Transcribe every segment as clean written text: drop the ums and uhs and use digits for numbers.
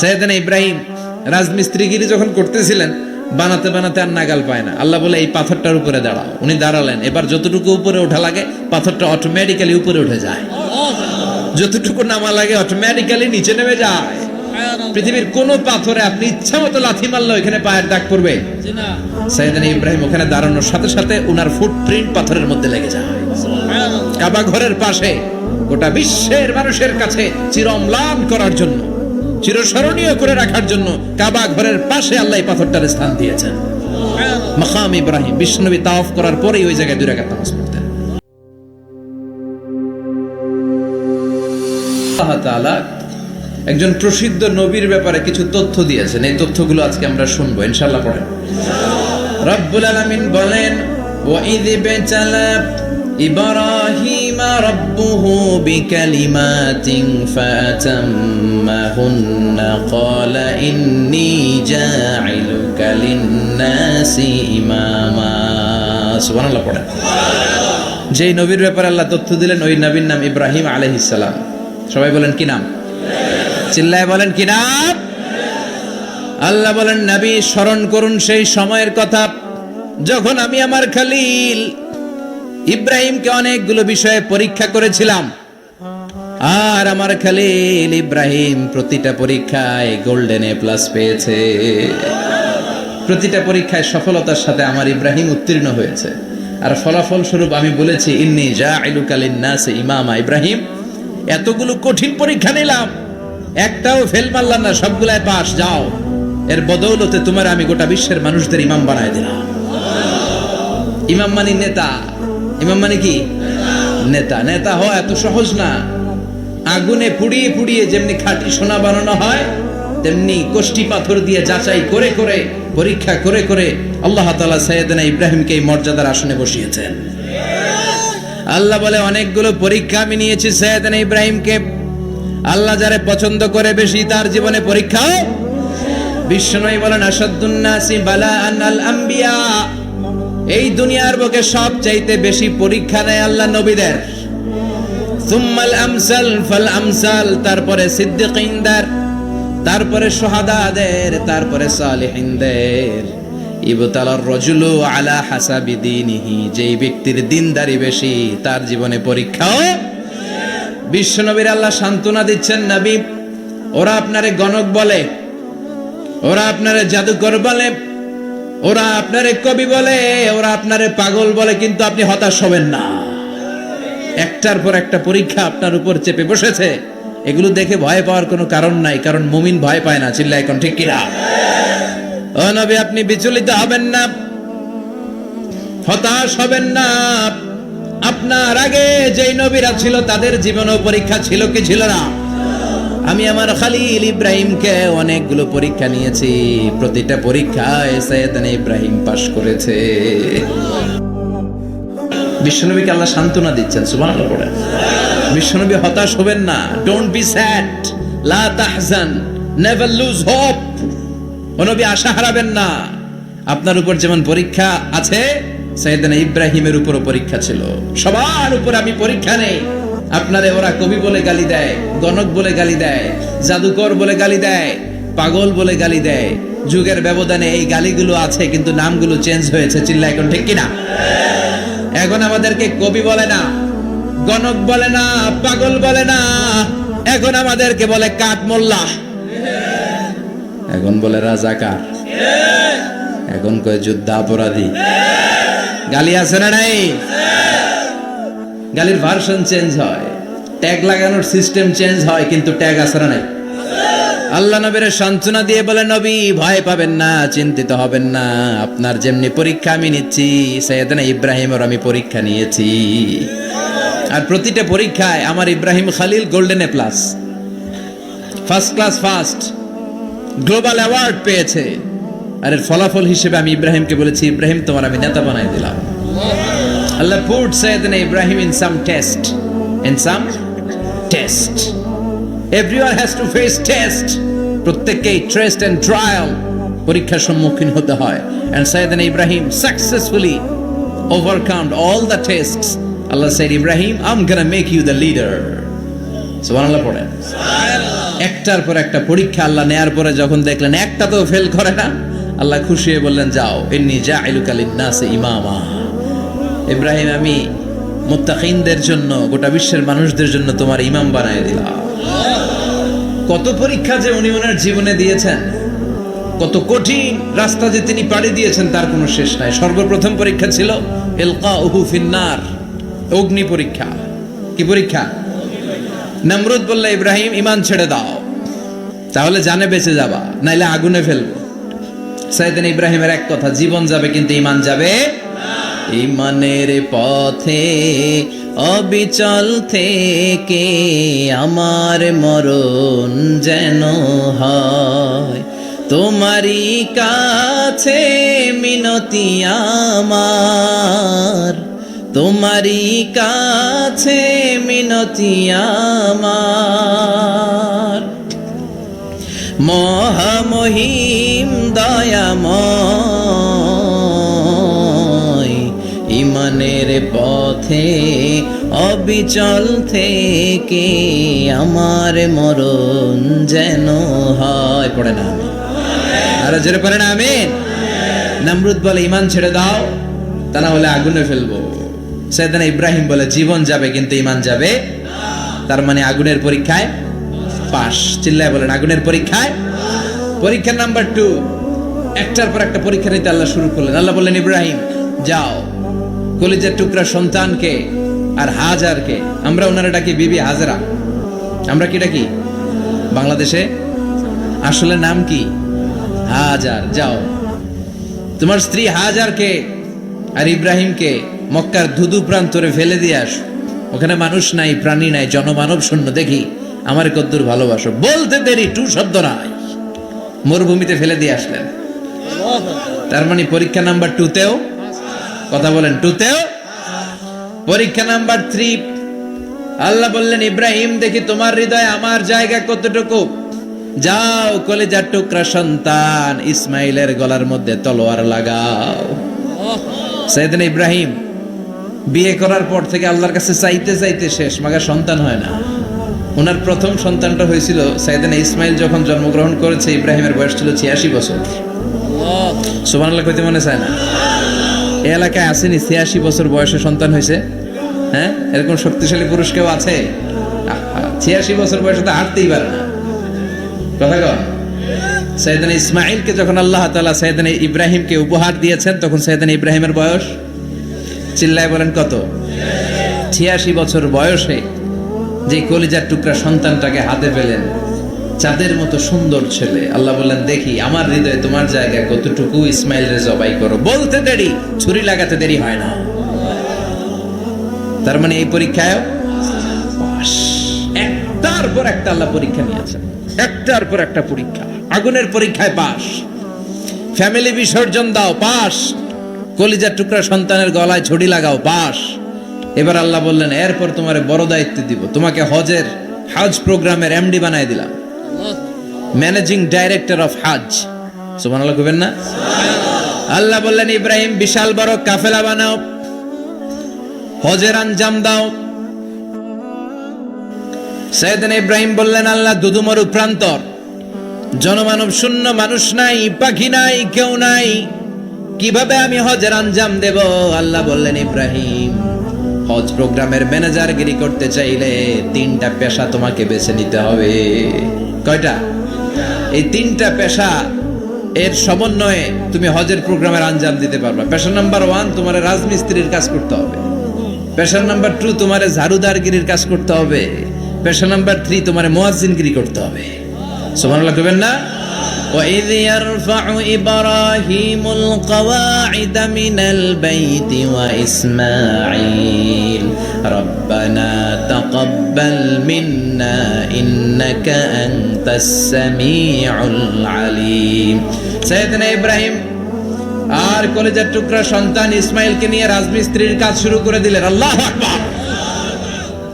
সাইয়েদনা ইব্রাহিম রাজমিস্ত্রিগিরি যখন করতেছিলেন, বানাতে বানাতে আর নাগাল পায় না। আল্লাহ বলে এই পাথরটার উপরে দাঁড়াও। উনি দাঁড়ালেন। এবার যতটুকু উপরে ওঠা লাগে পাথরটা অটোমেটিক্যালি উপরে উঠে যায়, যতটুকু নামা লাগে অটোমেটিক্যালি নিচে নেমে যায়। পৃথিবীর কোন পাথরে আপনি ইচ্ছা মতো লাথি মারলে ওখানে পায়ের দাগ পড়বে? সাইয়েদনা ইব্রাহিম ওখানে দাঁড়ানোর সাথে সাথে উনার ফুটপ্রিন্ট পাথরের মধ্যে লেগে যায়। কাবা ঘরের পাশে গোটা বিশ্বের মানুষের কাছে চিরম্লান করার জন্য, চিরস্মরণীয় করে রাখার জন্য কাবা ঘরের পাশে আল্লাহ এই পাথরটার স্থান দিয়েছেন। মাকাম ইব্রাহিম। বিশ্বনবী তাওয়াফ করার পরেই ওই জায়গায় 2 রাকাত নামাজ পড়তেন। আল্লাহ তাআলা একজন প্রসিদ্ধ নবীর ব্যাপারে কিছু তথ্য দিয়েছেন। এই তথ্যগুলো আজকে আমরা শুনবো ইনশাআল্লাহ। পড়েন। রব্বুল আলামিন বলেন, ওয়াইয বিতালা ইব্রাহিমা রাব্বুহু বিকালিমাতিন ফাতাম্মাহুন্না ক্বালা ইন্নী জাঈলুকা লিন-নাসি ইমামা। সুবহানাল্লাহ। পড়েন। যেই নবীর ব্যাপারে আল্লাহ তথ্য দিলেন ওই নবীর নাম ইব্রাহিম আলাইহিস সালাম। সবাই বলেন কি নাম? চিল্লায় বলেন কি নাম? আল্লাহ বলেন, নবী স্মরণ করুন সেই সময়ের কথা যখন আমি আমার খলিল ইব্রাহিমকে অনেকগুলো বিষয়ে পরীক্ষা করেছিলাম, আর আমার খলিল ইব্রাহিম প্রতিটা পরীক্ষায় গোল্ডেন এ প্লাস পেয়েছে। প্রতিটা পরীক্ষায় সফলতার সাথে আমার ইব্রাহিম উত্তীর্ণ হয়েছে। আর ফলাফল স্বরূপ আমি বলেছি, ইন্নী জাঈলুকা লিন-নাসি ইমামা। ইব্রাহিম, এতগুলো কঠিন পরীক্ষা নিলাম, একটাও ফেল মারলাম না, সবগুলাই পাস। যাও, এর বদৌলতে তোমার আমি গোটা বিশ্বের মানুষদের ইমাম বানায় দিলাম। ইমাম মানে নেতা। ইমাম মানে কি? নেতা। নেতা হওয়া এত সহজ না। আগুনে পুড়িয়ে পুড়িয়ে যেমনি খাঁটি সোনা বানানো হয়, তেমনি কষ্টি পাথর দিয়ে যাচাই করে করে, পরীক্ষা করে করে আল্লাহ তাআলা সাইয়েদনা ইব্রাহিমকে এই মর্যাদার আসনে বসিয়েছেন। আল্লাহ বলে, অনেকগুলো পরীক্ষা আমি নিয়েছি সাইয়েদনা ইব্রাহিমকে। আল্লাহ যারে পছন্দ করে বেশি তার জীবনে পরীক্ষাও। বিশ্বনবী বলেন, আশাদ্দুন নাসি বালাআন আল আম্বিয়া। এই দুনিয়ার বুকে সবচাইতে বেশি পরীক্ষা নেয় আল্লাহ নবীদের। সুম্মাল আমসাল ফাল আমসাল, তারপরে সিদ্দিকিনদের, তারপরে শুহাদাদের, তারপরে সালিহিনদের। ইবতালার রাজুলু আলা হাসাবি দীনিহি। যেই ব্যক্তির দিনদারি বেশি তার জীবনে পরীক্ষাও। বিশ্বনবীর আল্লাহ সান্ত্বনা দিচ্ছেন, নবী, ওরা আপনারে গণক বলে, ওরা আপনারে জাদুকর বলে, ওরা আপনারে কবি বলে, ওরা আপনারে পাগল বলে, কিন্তু আপনি হতাশ হবেন না। একটার পর একটা পরীক্ষা আপনার উপর চেপে বসেছে। এগুলো দেখে ভয় পাওয়ার কোনো কারণ নাই, কারণ মুমিন ভয় পায় না। চিল্লায় এখন ঠিক কিনা? ও নবী, আপনি বিচলিত হবেন না, হতাশ হবেন না। আপনার আগে যেই নবীরা ছিল তাদের জীবনেও পরীক্ষা ছিল কি ছিল না? আমি আমার খলিল ইব্রাহিমকে অনেকগুলো পরীক্ষা নিয়েছি, প্রতিটা পরীক্ষায় সাইয়েদনা ইব্রাহিম পাশ করেছে। বিশ্বনবীকে আল্লাহ সান্ত্বনা দিচ্ছেন। সুবহানাল্লাহ। পড়ে। বিশ্বনবী হতাশ হবেন না। ডোন্ট বি স্যাড, লা তাহজান, নেভার লুজ হোপ। ও নবী, আশা হারাবেন না। আপনার উপর যেমন পরীক্ষা আছে, সাইয়েদনা ইব্রাহিমের উপরও পরীক্ষা ছিল। সবার উপর আমি পরীক্ষা নেই। আপনারে ওরা কবি বলে গালি দেয়, গণক বলে গালি দেয়, জাদুকর বলে গালি দেয়, পাগল বলে গালি দেয়। যুগের ব্যবধানে এই গালিগুলো আছে, কিন্তু নামগুলো চেঞ্জ হয়েছে। চিল্লা এখন ঠিক কিনা? এখন আমাদেরকে কবি বলে না, গণক বলে না, পাগল বলে না, এখন আমাদেরকে বলে কাঠ মোল্লা, এখন বলে রাজাকার, এখন কয় যুদ্ধাপরাধী। গালি আছে না নাই? গালির ভার্সন চেঞ্জ হয়, ট্যাগ লাগানোর সিস্টেম চেঞ্জ হয়, কিন্তু ট্যাগ আছে না নাই? আল্লাহ নবীর সান্ত্বনা দিয়ে বলে, নবী ভয় পাবেন না, চিন্তিত হবেন না। আপনার যেমনি পরীক্ষা আমি নিচ্ছি, সাইয়েদনা ইব্রাহিমের আমি পরীক্ষা নিয়েছি। আর প্রতিটা পরীক্ষায় আমার Ibrahim Khalil golden A plus, first class first, global award পেয়েছে। আর এর ফলাফল হিসেবে আমি ইব্রাহিমকে বলেছি, ইব্রাহিম তোমার আমি নেতা বানাই দিলাম। Allah put Sayyidina Ibrahim in some test. Everyone has to face test. প্রত্যেককেই টেস্ট এন্ড ট্রায়াল, পরীক্ষার সম্মুখীন হতে হয়। And Sayyidina Ibrahim successfully overcome all the tests. Allah said, Ibrahim, I'm gonna make you the leader. সুবহানাল্লাহ পড়েন। একটার পর একটা পরীক্ষা আল্লাহ নেয়ার পরে যখন দেখলেন একটা তো ফেল করে না, আল্লাহ খুশি হয়ে বললেন, যাও, ইন্নী জাইলুকা লিন-নাসি ইমামা। ইব্রাহিম, আমি মুত্তাকিনদের জন্য, গোটা বিশ্বের মানুষদের জন্য তোমার ইমাম বানায় দিলাম। কত পরীক্ষা যে উনি ওনার জীবনে দিয়েছেন, কত কঠিন রাস্তা যে তিনি পাড়ি দিয়েছেন তার কোনো শেষ নাই। সর্বপ্রথম পরীক্ষা ছিল ইলকাউহু ফিন্নার, অগ্নি পরীক্ষা। কি পরীক্ষা? নমরুদ বলল, ইব্রাহিম ঈমান ছেড়ে দাও, তাহলে জানে বেঁচে যাবা, নাইলে আগুনে ফেলবো। সাইয়েদনা ইব্রাহিমের এক কথা, জীবন যাবে কিন্তু ঈমান যাবে না। ঈমানের পথে অবিচল থেকে আমার মরণ যেন হয়, তোমারই কাছে মিনতি আমার, তোমারই কাছে মিনতি আমার। মহামহিম দয়াময়, ঈমানের পথে অবিচল থেকে আমার মরণ যেন হয়। পড়ে না আমিন? আরো জোরে পড়ে না আমিন? নমরুদ বলে, ঈমান ছেড়ে দাও, তা না হলে আগুনে ফেলবো। সাইয়েদনা ইব্রাহিম বলে, জীবন যাবে কিন্তু ঈমান যাবে না। তার মানে আগুনের পরীক্ষায় পাস। চিল্লায় বলেন, আগুনের পরীক্ষায়। পরীক্ষা নাম্বার 2, একটার পর একটা পরীক্ষা নিতে আল্লাহ শুরু করলেন। আল্লাহ বললেন, ইব্রাহিম যাও, কলিজার টুকরা সন্তানকে আর হাজারকে, আমরা ওনারা ডাকি বিবি হাজরা, আমরা কি ডাকি বাংলাদেশে, আসলে নাম কি হাজার, যাও তোমার স্ত্রী হাজারকে আর ইব্রাহিমকে মক্কার ধুধু প্রান্তরে ফেলে দিয়ে আসো। ওখানে মানুষ নাই, প্রাণী নাই, জনমানব শূন্য, দেখি আমার কদ্দুর ভালোবাসো। বলতে দেরি, টু শব্দ নাই, মরুভূমিতে ফেলে দিয়ে আসলেন। তার মানে পরীক্ষা নাম্বার 2তেও, কথা বলেন, 2তেও। পরীক্ষা নাম্বার 3, আল্লাহ বললেন, ইব্রাহিম দেখি তোমার হৃদয়ে আমার জায়গা কতটুকু, যাও কলিজার টুকরা সন্তান ইসমাইলের গলার মধ্যে তলোয়ার লাগাও। সাইয়েদনা ইব্রাহিম বিয়ে করার পর থেকে আল্লাহর কাছে চাইতে চাইতে শেষ, মাগা সন্তান হয় না। ওনার প্রথম সন্তানটা হয়েছিল সাইয়েদনা ইসমাইল যখন জন্মগ্রহণ করেছে, ইব্রাহিমের বয়স ছিল 86 বছর। সুবহানাল্লাহ কইতে মনে চায় না? এই এলাকায় আসেনি 86 বছর বয়সে সন্তান হয়েছে? হ্যাঁ, এরকম শক্তিশালী পুরুষ কেউ আছে? 86 বছর বয়সে তো হাঁটতেই পারে না। কথা কও। সাইয়েদনা ইসমাইলকে যখন আল্লাহ তাআলা সাইয়েদনা ইব্রাহিমকে উপহার দিয়েছেন, তখন সাইয়েদনা ইব্রাহিমের বয়স, চিল্লায় বলেন কত? 86 বছর বয়সে যে কলিজার টুকরা সন্তানটাকে হাতে পেলেন, চাঁদের মতো সুন্দর ছেলে। আল্লাহ বললেন, দেখি আমার হৃদয়ে তোমার জায়গা কতটুকু, ইসমাইলরে জবাই করো। বলতে দেরি, ছুরি লাগাতে দেরি হয় না। তার মানে এই পরীক্ষায় পাস। একটার পর একটা আল্লাহ পরীক্ষা নিয়েছেন, একটার পর একটা পরীক্ষা। আগুনের পরীক্ষায় পাস, ফ্যামিলি বিসর্জন দাও, পাস। কলিজার টুকরা সন্তানের গলায় ছড়ি লাগাও, পাস। এবার আল্লাহ বললেন, এরপর তোমার বড় দায়িত্ব দিব, তোমাকে হজ প্রোগ্রামের এমডি বানাই দিলাম, ম্যানেজিং ডাইরেক্টর অফ হজ। সুবহানাল্লাহ কইবেন না? আল্লাহ বললেন, ইব্রাহিম বিশাল বড় কাফেলা বানাও, হজের আঞ্জাম দাও। সাইয়েদনা ইব্রাহিম বললেন, আল্লাহ দুদুমরু প্রান্তর, জনমানব শূন্য, মানুষ নাই, পাখি নাই, কেউ নাই, কিভাবে আমি হজের আঞ্জাম দেব? আল্লাহ বললেন, ইব্রাহিম হজ প্রোগ্রামের ম্যানেজারগিরি করতে চাইলে 3টা পেশা তোমাকে বেছে নিতে হবে। কয়টা? এই 3টা পেশা এর সমন্বয়ে তুমি হজের প্রোগ্রামের আঞ্জাম দিতে পারবে। পেশা নাম্বার 1, তোমার রাজমিস্ত্রির কাজ করতে হবে। পেশা নাম্বার 2, তোমার ঝাড়ুদারগিরির কাজ করতে হবে। পেশা নাম্বার 3, তোমার মুয়াজ্জিনগিরি করতে হবে। সুবহানাল্লাহ কইবেন না? وَإِذْ يَرْفَعُ إِبْرَاهِيمُ الْقَوَاعِدَ مِنَ الْبَيْتِ وَإِسْمَاعِيلُ رَبَّنَا تَقَبَّلْ مِنَّا إِنَّكَ أَنْتَ السَّمِيعُ الْعَلِيمُ। সাইয়েদনা ইব্রাহিম আর কলিজার টুকরা সন্তান ইসমাইলকে নিয়ে রাজমিস্ত্রির কাজ শুরু করে দিলেন। আল্লাহু আকবার।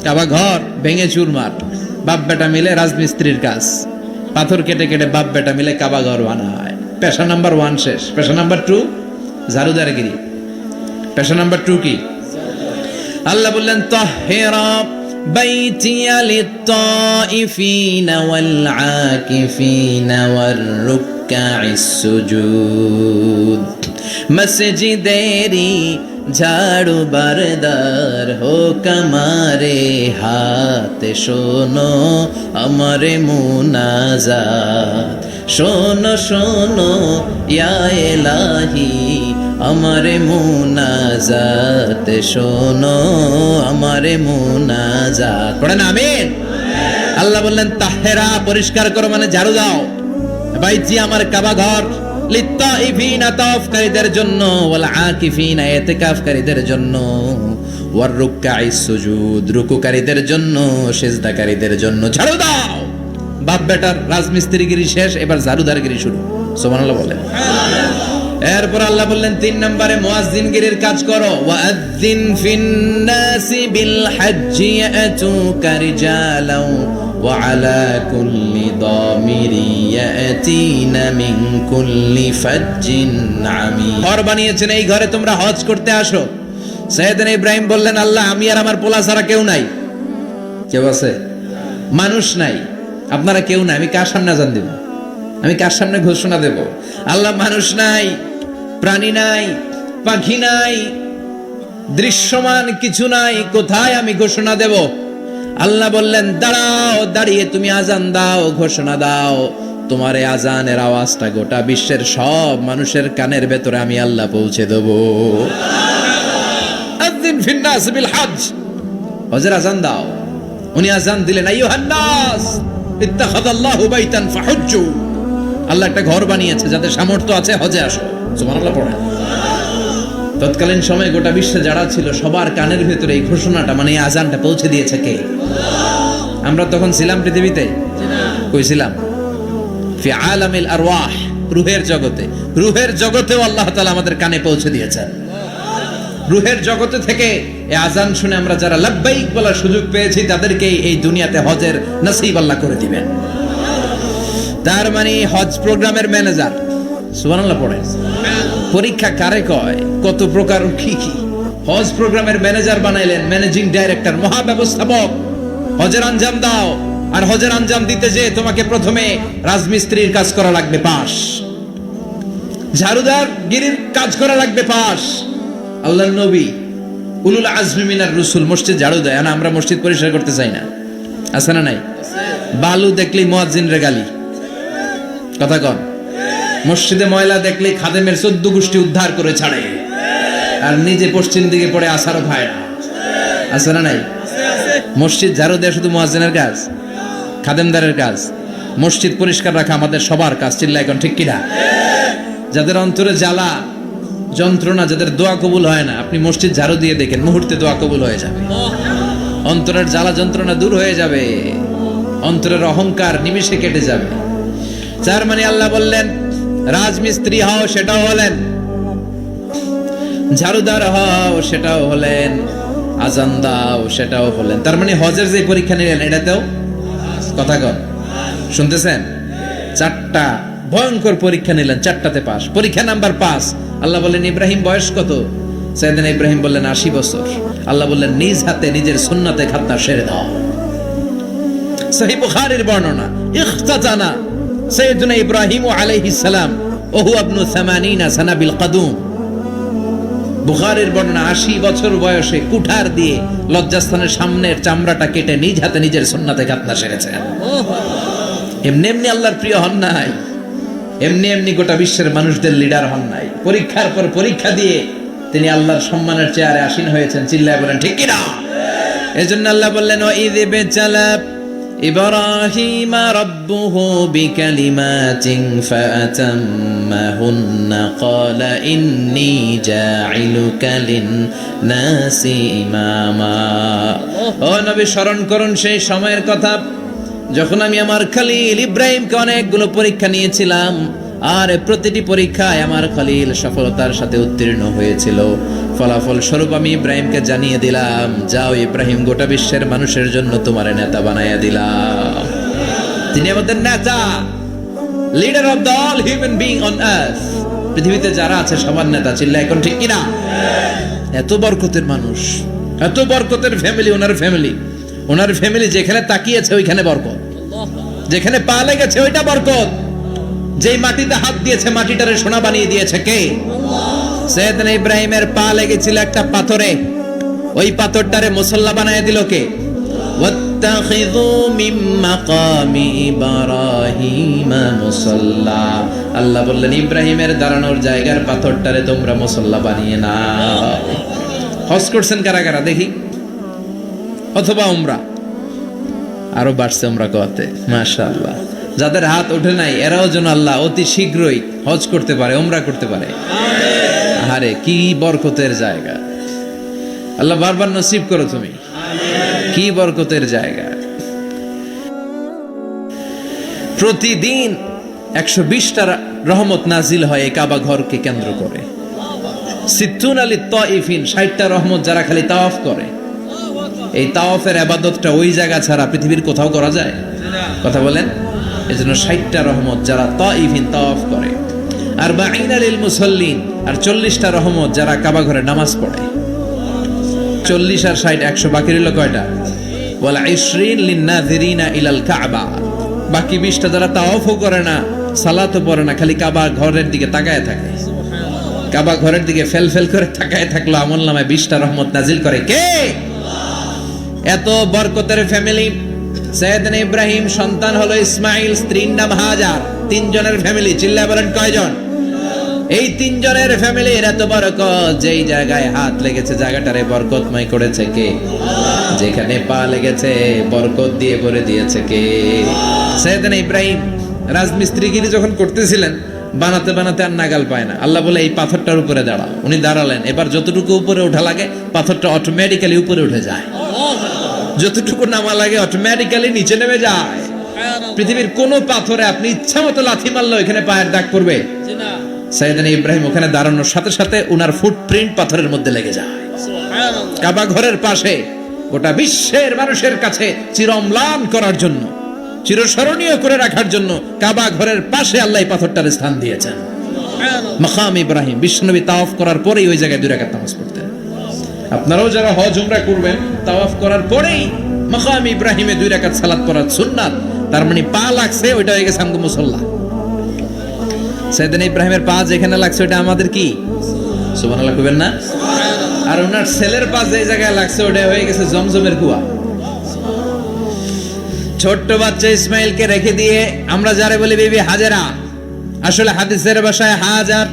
কাবা ঘর ভেঙে চুরমার, বাপ বেটা মিলে রাজমিস্ত্রির কাজ, পাথর কেটে কেটে বাপ বেটা মিলে কাবা ঘর বানায়। পেশা নাম্বার 1 শেষ। পেশা নাম্বার 2 ঝাড়ুদারগিরি। পেশা নাম্বার 2 কি? আল্লাহ বললেন, তাহহিরা বাইতি লিত-তাইফিনা ওয়াল আকিফিনা ওয়ার রুকআইস সুজুদ। মসজিদেরি ঝাড়ু বারদার হোক আমারে হাত, শোনো আমারে মুনাজাত, শোনো শোনো ইয়া ইলাহি আমারে মুনাজাত, শোনো আমারে মুনাজাত। পড়েন আমিন। আল্লাহ বললেন তাহেরা, পরিষ্কার করো মানে ঝাড়ু দাও। বাইতি আমার কাবা ঘর, লিত-তাইফিনা তাওয়াফকারীদের জন্য, ওয়াল আকিফিনা ইতিকাফকারীদের জন্য, ওয়ার রুকআইস সুজুদ রুকুকারীদের জন্য, সিজদাকারীদের জন্য। ঝাড়ু দাও। বাপ বেটার রাজমিস্ত্রিগিরি শেষ, এবার ঝাড়ুদারগিরি শুরু। সুবহানাল্লাহ বলেন। এরপর আল্লাহ বললেন 3 নম্বরে মুয়াজ্জিনগিরির কাজ করো। ওয়াআযযিন ফিন-নাসি বিল হজ্জি ইয়াতুকা রিজালাও ওয়া আলা কুল্লি দামিরি ইয়াতিনা মিন কুল্লি ফাজ্জিন আমিক। ঘর বানিয়েছেন, এই ঘরে তোমরা হজ করতে আসো। সাইয়েদনা ইব্রাহিম বললেন, আল্লাহ আমি আর আমার পোলা ছাড়া কেউ নাই। কেউ আছে? মানুষ নাই, আপনারা কেউ নাই, আমি কার সামনে আযান দেব? আমি কার সামনে ঘোষণা দেব? আল্লাহ মানুষ নাই, প্রাণী নাই, পাখি নাই, দৃশ্যমান কিছু নাই, কোথায় আমি ঘোষণা দেব? আল্লাহ বললেন দাঁড়াও, দাঁড়িয়ে তুমি আজান দাও, ঘোষণা দাও। তোমার এই আজানের আওয়াজটা গোটা বিশ্বের সব মানুষের কানের ভেতরে আমি আল্লাহ পৌঁছে দেব। আযিন ফিন নাস বিল হজ, হজের আজান দাও। উনি আজান দিলেন, আইয়ুহান নাস ইত্তাখাযাল্লাহু বাইতান ফাহুজ্জু। আল্লাহ একটা ঘর বানিয়েছে, যাদের সামর্থ্য আছে হজে আসো। সুবহানাল্লাহ পড়ে। তৎকালীন সময়ে গোটা বিশ্বে যারা ছিল সবার কানের ভেতরে এই ঘোষণাটা মানে এই আজানটা পৌঁছে দিয়েছে কে? আমরা তখন ছিলাম পৃথিবীতে? কই ছিলাম? ফি আলামিল আরওয়াহ, রূহের জগতে। রূহের জগতেও আল্লাহ তাআলা আমাদের কানে পৌঁছে দিয়েছেন। রূহের জগতে থেকে এই আজান শুনে আমরা যারা লাব্বাইক বলার সুযোগ পেয়েছি, তাদেরকে এই দুনিয়াতে হজের নসিব আল্লাহ করে দিবেন। তার মানে হজ প্রোগ্রামের ম্যানেজার। সুবহানাল্লাহ পড়ে। পরীক্ষা কারে কয়? কত প্রকার কি কি। হজ প্রোগ্রামের ম্যানেজার বানাইলেন, ম্যানেজিং ডাইরেক্টর, মহাব্যবস্থাপক। হজের আঞ্জাম দাও, আর হজের আঞ্জাম দিতে যে তোমাকে প্রথমে রাজমিস্ত্রির কাজ করা লাগবে পাস, ঝাড়ুদার গিরির কাজ করা লাগবে পাস। আল্লাহর নবী উলুল আজমি মিনার রাসূল মসজিদ ঝাড়ু দেয়, না আমরা মসজিদ পরিষ্কার করতে চাই না? আছে না নাই? বালু দেখলেই মুয়াজ্জিনের গালি। কথা কন। মসজিদে ময়লা দেখলে খাদেমের 14 গোষ্ঠী উদ্ধার করে ছাড়ে, আর নিজে পশ্চিম দিকে পড়ে আসারও খায় না। আছে না নাই? মসজিদ ঝাড়ু দেওয়া শুধু মুয়াজ্জিনের কাজ, খাদেমদারের কাজ। মসজিদ পরিষ্কার রাখা আমাদের সবার কাজ। চিল্লা এখন ঠিক কিনা? যাদের অন্তরে জ্বালা যন্ত্রণা, যাদের দোয়া কবুল হয় না, আপনি মসজিদ ঝাড়ু দিয়ে দেখেন, মুহূর্তে দোয়া কবুল হয়ে যাবে। অন্তরের জ্বালা যন্ত্রণা দূর হয়ে যাবে, অন্তরের অহংকার নিমিষে কেটে যাবে। যার মানে আল্লাহ বললেন রাজমিস্ত্রি হও, সেটাও হলেন। ঝাড়ুদার হও, সেটাও হলেন। আজান দাও, সেটাও হলেন। তার মানে হজের যে পরীক্ষা নিলেন, এটাতেও কথা কন, শুনতেছেন? 4টা ভয়ঙ্কর পরীক্ষা নিলেন, 4টাতে পাস। পরীক্ষা নাম্বার 5। আল্লাহ বললেন ইব্রাহিম বয়স কত? সাইয়েদনা ইব্রাহিম বললেন 80 বছর। আল্লাহ বললেন নিজ হাতে নিজের সুন্নাতে খাতনা সেরে দাও। সহিহ বুখারীর বর্ণনা, ইখতাতানা সাইয়েদনা ইব্রাহিম আলাইহিস সালাম ওহু ইবনু 80 সানা বিল কাদুম। বুখারীর বর্ণনা, 80 বছর বয়সে কুঠার দিয়ে লজ্জাস্থানের সামনের চামড়াটা কেটে নিজ হাতে নিজের সুন্নাতে খাতনা সেরেছেন। এমনি এমনি আল্লাহর প্রিয় হন নাই, এমনি এমনি গোটা বিশ্বের মানুষদের লিডার হন নাই। পরীক্ষার পর পরীক্ষা দিয়ে তিনি আল্লাহর সম্মানের চেয়ারে আসীন হয়েছেন। চিল্লায় বলেন ঠিক কিনা? এজন্য আল্লাহ বললেন ওয়াইয ইবতালা ইব্রাহিমা রাব্বুহু বিকালিমাতিন ফাআতাম্মাহুন্না ক্বালা ইন্নী জাঈলুকা লিন-নাসি ইমামা। ও নবী, স্মরণ করুন সেই সময়ের কথা যখন আমি আমার খলিল ইব্রাহিমকে অনেকগুলো পরীক্ষা নিয়েছিলাম, আর প্রতিটি পরীক্ষায় আমার খলিল সফলতার সাথে উত্তীর্ণ হয়েছিল। ফলাফল স্বরূপ আমি ইব্রাহিমকে জানিয়ে দিলাম, যাও ইব্রাহিম, গোটা বিশ্বের মানুষের জন্য তোমার নেতা বানাইয়া দিলাম। তিনি আমাদের নেতা, leader of the all human being on earth. পৃথিবীতে যারা আছে সবার নেতা। চিল্লা এখন ঠিক কিনা? এত বরকতের মানুষ, এত বরকতের ফ্যামিলি, ওনার ফ্যামিলি। ওনার ফ্যামিলি যেখানে তাকিয়েছে ওইখানে বরকত, যেখানে পা লেগেছে ওইটা বরকত। যেই মাটিতে হাত দিয়েছে মাটিটারে সোনা বানিয়ে দিয়েছে কে? সৈয়দনা ইব্রাহিমের পা লেগেছিল একটা পাথরে, ওই পাথরটারে মুসল্লা বানিয়ে দিল কে? ওয়াত্তাখিযু মিন মাকামি ইব্রাহিমা মুসাল্লা। আল্লাহ বললেন ইব্রাহিমের দাঁড়ানোর জায়গার পাথরটারে তোমরা মুসল্লা বানিয়ে নাও। হজ করছেন কারা কারা দেখি, অথবা উমরা? আরো বাড়ছে উমরা করতে, মাশাআল্লাহ। যাদের হাত ওঠে নাই এরাও যেন আল্লাহ অতি শীঘ্রই হজ করতে পারে, উমরা করতে পারে। আরে কি বরকতের জায়গা, আল্লাহ বারবার নসিব করো তুমি। কি বরকতের জায়গা। প্রতিদিন 120টা রহমত নাজিল হয় এই কাবা ঘরকে কেন্দ্র করে। সিত্তুন আলী তাইফিন, 60টা রহমত যারা খালি তাওয়াফ করে। এই তাওয়াফের ইবাদতটা ওই জায়গা ছাড়া পৃথিবীর কোথাও করা যায়? কথা বলেন। এজন্য 60টা রহমত যারা তাইফিন তাওয়াফ করে। আর বাঈনা লিল মুসাল্লিন, আর 40টা রহমত যারা কাবা ঘরে নামাজ পড়ে। 40 আর 60 100, বাকি রইল কয়টা? ওয়াল 20 লিন-নাযিরিনা ইলাল কাবা। বাকি 20টা যারা তাওয়াফও করে না, সালাতও পড়ে না, খালি কাবা ঘরের দিকে তাকায় থাকে। কাবা ঘরের দিকে ফেল ফেল করে তাকায় থাকলো, আমলনামায় 20টা রহমত নাজিল করে কে? এত বরকতের ফ্যামিলি। সৈয়দনা ইব্রাহিম সন্তান হলো ইসমাইল, স্ত্রীর নাম হাজার। 3 জনের ফ্যামিলি, চিল্লায় বলেন কয়জন? এই 3 জনের ফ্যামিলির এত বরকত। যেই জায়গায় হাত লেগেছে জায়গাটারে বরকতময় করেছে কে? যেখানে পা লেগেছে বরকত দিয়ে ভরে দিয়েছে কে? সৈয়দনা ইব্রাহিম রাজমিস্ত্রিগিরি যখন করতেছিলেন, বানাতে বানাতে আর নাগাল পায় না। আল্লাহ বলে এই পাথরটার উপরে দাঁড়াও। উনি দাঁড়ালেন। এবার যতটুকু উপরে ওঠা লাগে পাথরটা অটোমেটিক্যালি উপরে উঠে যায়, যতটুকু নামা লাগে অটোমেটিক্যালি নিচে নেমে যায়। পৃথিবীর কোন পাথরে আপনি ইচ্ছা মতো লাথি মারলে এখানে পায়ের দাগ পড়বে? সৈয়দনা ইব্রাহিম ওখানে দাঁড়ানোর সাথে সাথে উনার ফুটপ্রিন্ট পাথরের মধ্যে লেগে যায়। কাবা ঘরের পাশে গোটা বিশ্বের মানুষের কাছে চিরম্লান করার জন্য, চিরস্মরণীয় করে রাখার জন্য কাবা ঘরের পাশে আল্লাহ পাথরটার স্থান দিয়েছেন। মাকাম ইব্রাহিম। বিশ্বনবী তাওয়াফ করার পরেই ওই জায়গায় 2 রাকাত নামাজ পড়তেন। আপনারাও যারা হজ উমরা করবেন, তাওয়াফ করার পরেই মাকাম ইব্রাহিমে 2 রাকাত সালাত পড়া সুন্নাত। তার মানে পা লাগছে, ওইটা হয়ে গেছে আমগো মুসাল্লা। সৈয়দনা ইব্রাহিমের পা যেখানে লাগছে ওটা আমাদের কি? সুবহানাল্লাহ কইবেন না? আর ওনার ছেলের পা যে জায়গায় লাগছে ওটা হয়ে গেছে জমজমের কুয়া। ছোট্ট বাচ্চা ইসমাইলকে রেখে দিয়ে আমরা যারে বলি বিবি হাজেরা, আসলে হাদিসের ভাষায় হাজার,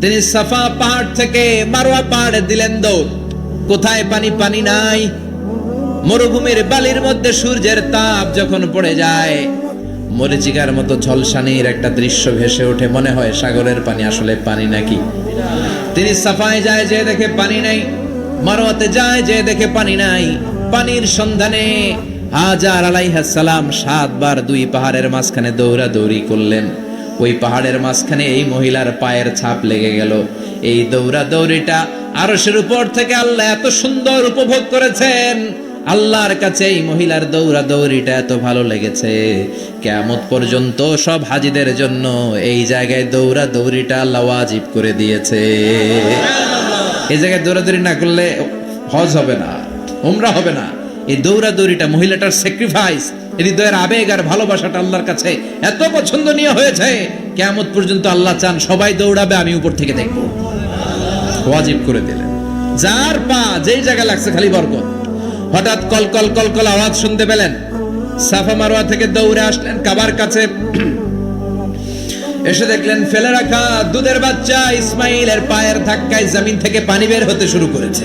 তিনি সাফা পাহাড় থেকে মারওয়া পাহাড়ে দিলেন দৌড়। কোথায় পানি? পানি নাই। মরুভূমির বালির মধ্যে সূর্যের তাপ যখন পড়ে যায়, মরিচিকার মতো ঝলসানির একটা দৃশ্য ভেসে ওঠে, মনে হয় সাগরের পানি, আসলে পানি নাকি। তিনি সাফায় যায়, যে দেখে পানি নাই। মারওয়াতে যায়, যে দেখে পানি নাই। পানির সন্ধানে হাজার আলাইহিস সালাম 7 বার 2 পাহাড়ের মাঝখানে দৌড়াদৌড়ি করলেন। ওই পাহাড়ের মাঝখানে এই মহিলার পায়ের ছাপ লেগে গেল। এই দৌড়াদৌড়িটা আরশের উপর থেকে আল্লাহ এত সুন্দর উপভোগ করেছেন। আল্লাহর কাছে এই মহিলার দৌড়াদৌড়িটা এত ভালো লেগেছে, কিয়ামত পর্যন্ত সব হাজীদের জন্য এই জায়গায় দৌড়াদৌড়িটা আল্লাহ ওয়াজিব করে দিয়েছে। এই জায়গায় দৌড়াদৌড়ি না করলে হজ হবে না, উমরা হবে না। এই দৌড়াদৌড়িটা, মহিলাটার স্যাক্রিফাইস, হৃদয়ের আবেগ আর ভালোবাসাটা আল্লাহর কাছে এত পছন্দনীয় হয়েছে, কিয়ামত পর্যন্ত আল্লাহ চান সবাই দৌড়াবে, আমি উপর থেকে দেখব। ওয়াজিব করে দিলেন। যার পা যেই জায়গায় লাগছে খালি বরকত। হঠাৎ কলকল কলকল আওয়াজ শুনতে পেলেন। সাফা মারওয়া থেকে দৌড়ে আসলেন কাবার কাছে। এসে দেখলেন ফেলে রাখা দুধের বাচ্চা ইসমাইলের পায়ের ধাক্কায় জমিন থেকে পানি বের হতে শুরু করেছে।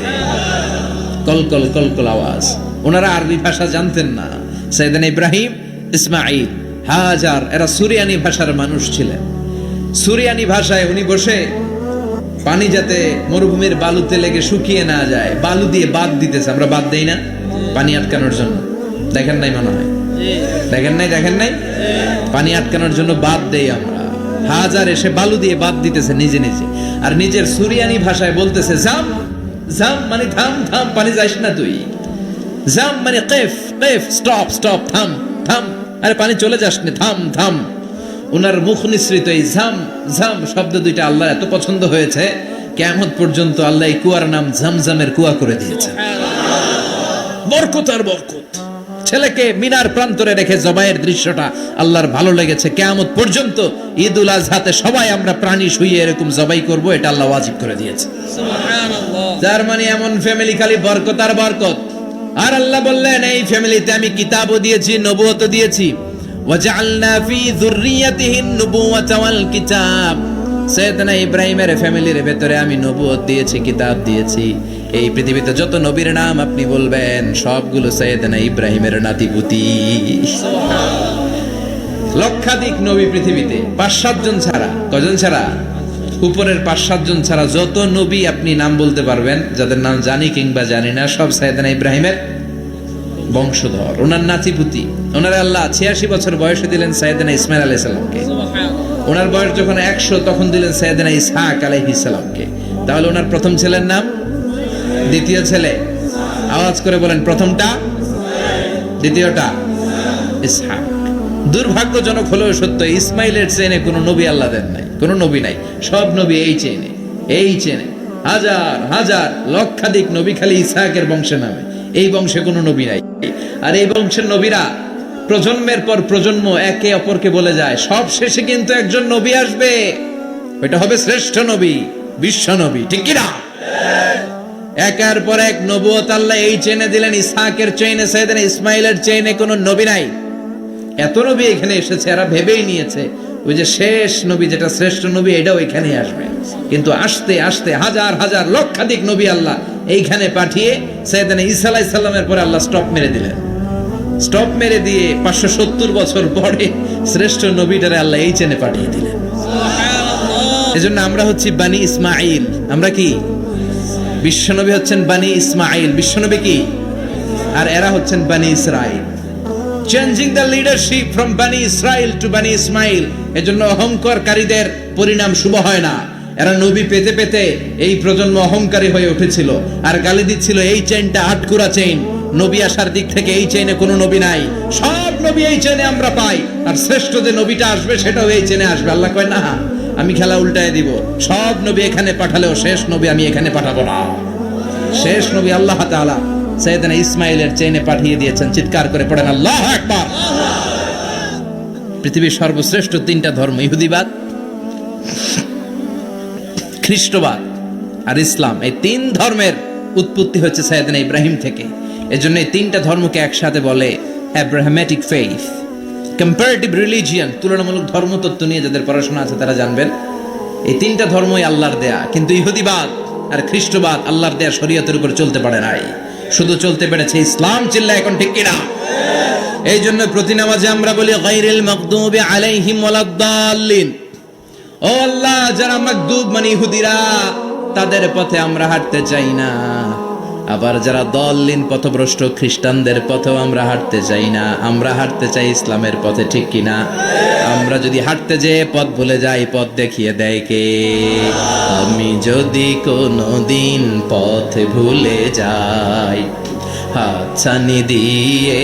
কলকল কলকল আওয়াজ। ওনারা আরবি ভাষা জানতেন না। সৈয়দনা ইব্রাহিম, ইসমাইল, হাজার এরা সুরিয়ানি ভাষার মানুষ ছিলেন। সুরিয়ানি ভাষায় উনি বসে পানি যাতে মরুভূমির বালুতে লেগে শুকিয়ে না যায়, বালু দিয়ে বাদ দিতেছে। আমরা বাদ দেই না পানি আটকানোর জন্য? দেখেন নাই মনে হয়? দেখেন নাই? পানি আটকানোর জন্য বাদ দেই আমরা। হাজার এসে বালু দিয়ে বাদ দিতেছে নিজে নিজে, আর নিজের সুরিয়ানি ভাষায় বলতেছে জাম জাম, মানে থাম থাম, পানি যাইস না তুই। জাম মানে কেফ কেফ, স্টপ স্টপ, থাম থাম, আরে পানি চলে যাস না, থাম থাম। ওনার মুখ নিঃসৃত এই ঝাম ঝাম শব্দ দুইটা আল্লাহ এত পছন্দ হয়েছে, কিয়ামত পর্যন্ত আল্লাহ এই কুয়ার নাম ঝামঝামের কুয়া করে দিয়েছে। বরকত আর বরকত। ছেলেকে মিনার প্রান্তরে রেখে জবাইয়ের দৃশ্যটা আল্লাহর ভালো লেগেছে। কিয়ামত পর্যন্ত ঈদুল আজহাতে সবাই আমরা প্রাণী শুইয়ে এরকম জবাই করব, এটা আল্লাহ ওয়াজিব করে দিয়েছে। সুবহানাল্লাহ। যার মানে এমন ফ্যামিলি খালি বরকত আর বরকত। আর আল্লাহ বললেন এই ফ্যামিলিতে আমি কিতাবও দিয়েছি, নবুয়তও দিয়েছি। ওয়াজআলনা ফি যুররিয়াতিহি আন-নুবুওয়াতা ওয়াল কিতাব। সাইয়েদনা ইব্রাহিমের ফ্যামিলির ভেতরে আমি নবুয়ত দিয়েছি, কিতাব দিয়েছি। এই পৃথিবীতে যত নবীর নাম আপনি বলবেন সবগুলো সাইয়েদনা ইব্রাহিমের নাতিপুতি। লক্ষাধিক নবী পৃথিবীতে, 5-7 জন ছাড়া। কজন ছাড়া? উপরের 5-7 জন ছাড়া যত নবী আপনি নাম বলতে পারবেন, যাদের নাম জানি কিংবা জানি না, সব সাইয়েদনা ইব্রাহিমের বংশধর, ওনার নাতিপুতি। ওনারা আল্লাহ 86 বছর বয়সে দিলেন সাইয়েদনা ইসমাইল আলাইহিস সালামকে। ওনার বয়স যখন 100 তখন দিলেন সাইয়েদনা ইসহাক আলাইহিস সালামকে। তাহলে ওনার প্রথম ছেলের নাম, দ্বিতীয় ছেলে আওয়াজ করে বলেন, প্রথমটা, দ্বিতীয়টা ইসহাক। দুর্ভাগ্যজনক হলেও সত্য, ইসমাইলের চেনে কোনো নবী আল্লাহ দেন নাই, কোনো নবী নাই। সব নবী এই চেনে, এই চেনে। হাজার হাজার লক্ষাধিক নবী খালি ইসহাকের বংশে নামে, এই বংশে কোনো নবী নাই। আর এই বংশের নবীরা প্রজন্মের পর প্রজন্ম একে অপরকে বলে যায়, সব শেষে কিন্তু একজন নবী আসবে, ওইটা হবে শ্রেষ্ঠ নবী, বিশ্ব নবী। ঠিক কি না? একের পর এক নবুয়ত আল্লাহ এই চেনে দিলেন। ইসহাকের চেইনে, সাইয়েদনা ইসমাইলের চেইনে কোনো নবী নাই। এত নবী এখানে এসেছে, এরা ভেবেই নিয়েছে ওই যে শেষ নবী যেটা শ্রেষ্ঠ নবী এটাও এখানেই আসবে। কিন্তু আস্তে আস্তে হাজার হাজার লক্ষাধিক নবী আল্লাহ এইখানে পাঠিয়ে সাইয়েদনা ঈসা আলাইহিস সালামের পরে আল্লাহ স্টপ মেরে দিলেন। স্টপ মেরে দিয়ে 570 বছর পরে শ্রেষ্ঠ নবীটারে আল্লাহ এই চেনে পাঠিয়ে দিলেন। এজন্য আমরা হচ্ছি বানি ইসমাইল। আমরা কি? বিশ্বনবী হচ্ছেন বানি ইসমাইল, বিশ্বনবী কি? আর এরা হচ্ছেন বানি Israil. Changing the leadership from বানি ইসরাইল টু বানি ইসমাইল। এজন্য অহংকারকারীদের পরিণাম শুভ হয় না। এরা নবী পেতে পেতে এই প্রজন্ম অহংকারী হয়ে উঠেছিল আর গালি দিচ্ছিল এই চেইনটা আটকুরা চেইন, নবী আসার দিক থেকে এই চেইনে কোনো নবী নাই, সব নবী এই চেইনে আমরা পাই, আর শ্রেষ্ঠ যে নবীটা আসবে সেটাও এই চেইনে আসবে। আল্লাহ কয় না, আমি খেলা উল্টায় দিব, সব নবী এখানে পাঠালেও শেষ নবী আমি এখানে পাঠাবো না। শেষ নবী আল্লাহ তাআলা সাইয়েদনা ইসমাইলের চেইনে পাঠিয়ে দিয়েছেন। চিৎকার করে পড়েন আল্লাহু আকবার। পৃথিবীর সর্বশ্রেষ্ঠ 3টা ধর্ম, ইহুদিবাদ, খ্রিস্টবাদ আর ইসলাম, এই 3 ধর্মের উৎপত্তি হচ্ছে সাইয়েদনা ইব্রাহিম থেকে। এজন্য এই 3টা ধর্মকে একসাথে বলে অ্যাব্রাহামেটিক ফেইথ, কম্পারেটিভ রিলিজিয়ন। তুলনামূলক ধর্মতত্ত্ব নিয়ে যাদের পড়াশোনা আছে তারা জানবেন এই 3টা ধর্মই আল্লাহর দেয়া। কিন্তু ইহুদিবাদ আর খ্রিস্টবাদ আল্লাহর দেয়া শরীয়তের উপর চলতে পারে নাই, শুধু চলতে পেরেছে ইসলাম। চিল্লা এখন ঠিক কিনা? এই জন্য প্রতি নামাজে আমরা বলি গায়রিল মাগদুবি আলাইহিম ওয়ালাদ-দাল্লিন। ও আল্লাহ, যারা মাগদুব মানে ইহুদিরা, তাদের পথে আমরা হাঁটতে চাই না। আবার যারা দল্লিন পথভ্রষ্ট খ্রিস্টানদের পথেও আমরা হাঁটতে চাই না। আমরা হাঁটতে চাই ইসলামের পথে। ঠিক কিনা? আমরা যদি হাঁটতে যেয়ে পথ ভুলে যাই, পথ দেখিয়ে দেয় কে? আমি যদি কোনোদিন পথ ভুলে যাই, হাতছানি দিয়ে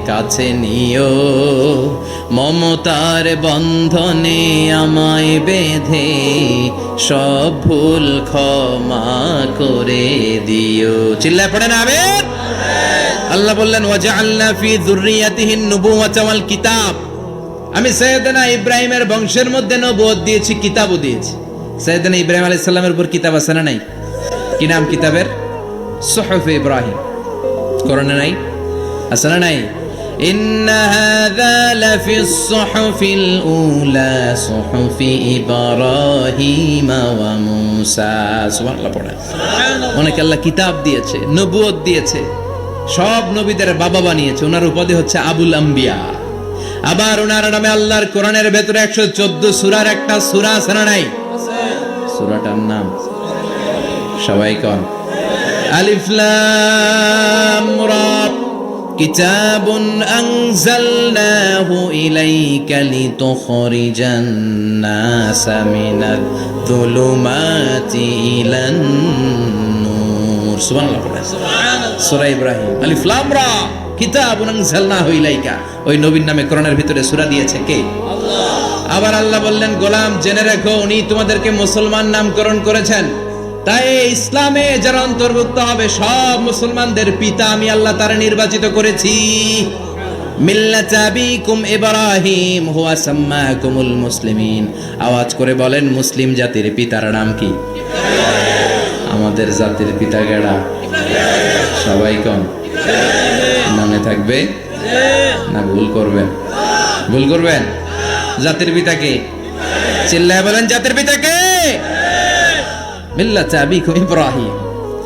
কাছে নিও, মমতার বন্ধনে আমায় বেঁধে সব ভুল ক্ষমা করে দিও। চিল্লায় পড়েন আমিন। আল্লাহ বললেন ওয়াজআলনা ফি যুররিয়াতিহি আন-নুবুওয়াতা ওয়াল কিতাব। আমি সাইয়েদনা ইব্রাহিমের বংশের মধ্যে নবুয়ত দিয়েছি, কিতাবও দিয়েছি। সাইয়েদনা ইব্রাহিম আলাইহিস সালামের উপর কিতাব আছে না নাই? কি নাম কিতাবের? সুহুফ ইব্রাহিম। কোরআনে নাই? আছে না নাই? ইন্না হাযা লাফিস সুহুফিল উলা সুহুফি ইব্রাহিম ওয়া মূসা। সুবহানাল্লাহ পড়েন। অনেক আল্লাহ কিতাব দিয়েছে, নবুয়ত দিয়েছে, সব নবীদের বাবা বানিয়েছে। ওনার উপাধি হচ্ছে আবুল আম্বিয়া। আবার ওনার নামে আল্লাহর কোরআনের ভেতরে 114 সূরার একটা সূরা আছে না নাই? সূরাটার নাম সবাই কোন? আলিফ লাম রা। কিতাবুন আনজালনাহু ইলাইকা লিতুখরিজান নাসা মিনাল যুলুমাতি ইলান নূর। সুবহানাল্লাহ। সূরা ইব্রাহিম। আলিফ লাম রা। কিতাবুন আনজালনাহু ইলাইকা। ওই নবীর নামে কোরআনের ভিতরে সূরা দিয়েছে কে? আল্লাহ। আবার আল্লাহ বললেন গোলাম জেনে রাখো, উনি তোমাদেরকে মুসলমান নামকরণ করেছেন। তাই ইসলামে যারা অন্তর্ভুক্ত হবে সব মুসলমানদের পিতা আমি আল্লাহ তারা নির্বাচিত করেছি। মিল্লাত আবিকুম ইব্রাহিম হুয়া সাম্মাকুমুল মুসলিমিন। আওয়াজ করে বলেন, মুসলিম জাতির পিতার নাম কি? আমাদের জাতির পিতা গেড়া সবাই কম মনে থাকবে না ভুল করবেন? ভুল করবেন? জাতির পিতাকে চিল্লায় বলেন, জাতির পিতাকে। মিল্লাত আবিকুম ইব্রাহিম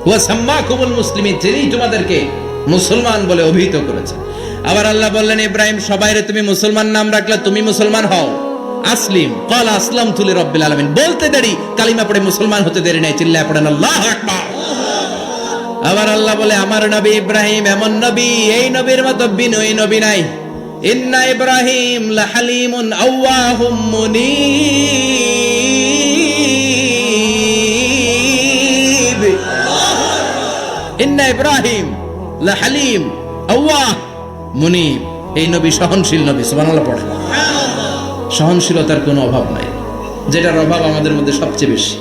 হুয়া সাম্মাকুমুল মুসলিমিন, যিনি তোমাদেরকে মুসলমান বলে অভিহিত করেছেন। আবার আল্লাহ বললেন, ইব্রাহিম সবাইরে তুমি মুসলমান নাম রাখলে, তুমি মুসলমান হও। আসলিম ক্বালা আসলামতু লিরাব্বিল আলামিন, বলতে দেরি, কালিমা পড়ে মুসলমান হতে দেরি নাই। চিল্লায় পড়েন আল্লাহু আকবার। আবার আল্লাহ বলে, আমার নবী ইব্রাহিম এমন নবী, এই নবীর মতো বিনয়ী নবী নাই। ইন্না ইব্রাহিম লাহালিমুন আওয়াহুম মুনীব। ইন্না ইব্রাহিম লাহালিম আওয়াহ মুনীব। এই নবী সহনশীল নবী। সুবহানাল্লাহ পড়ে। সহনশীলতার কোনো অভাব নাই, যেটার অভাব আমাদের মধ্যে সবচেয়ে বেশি।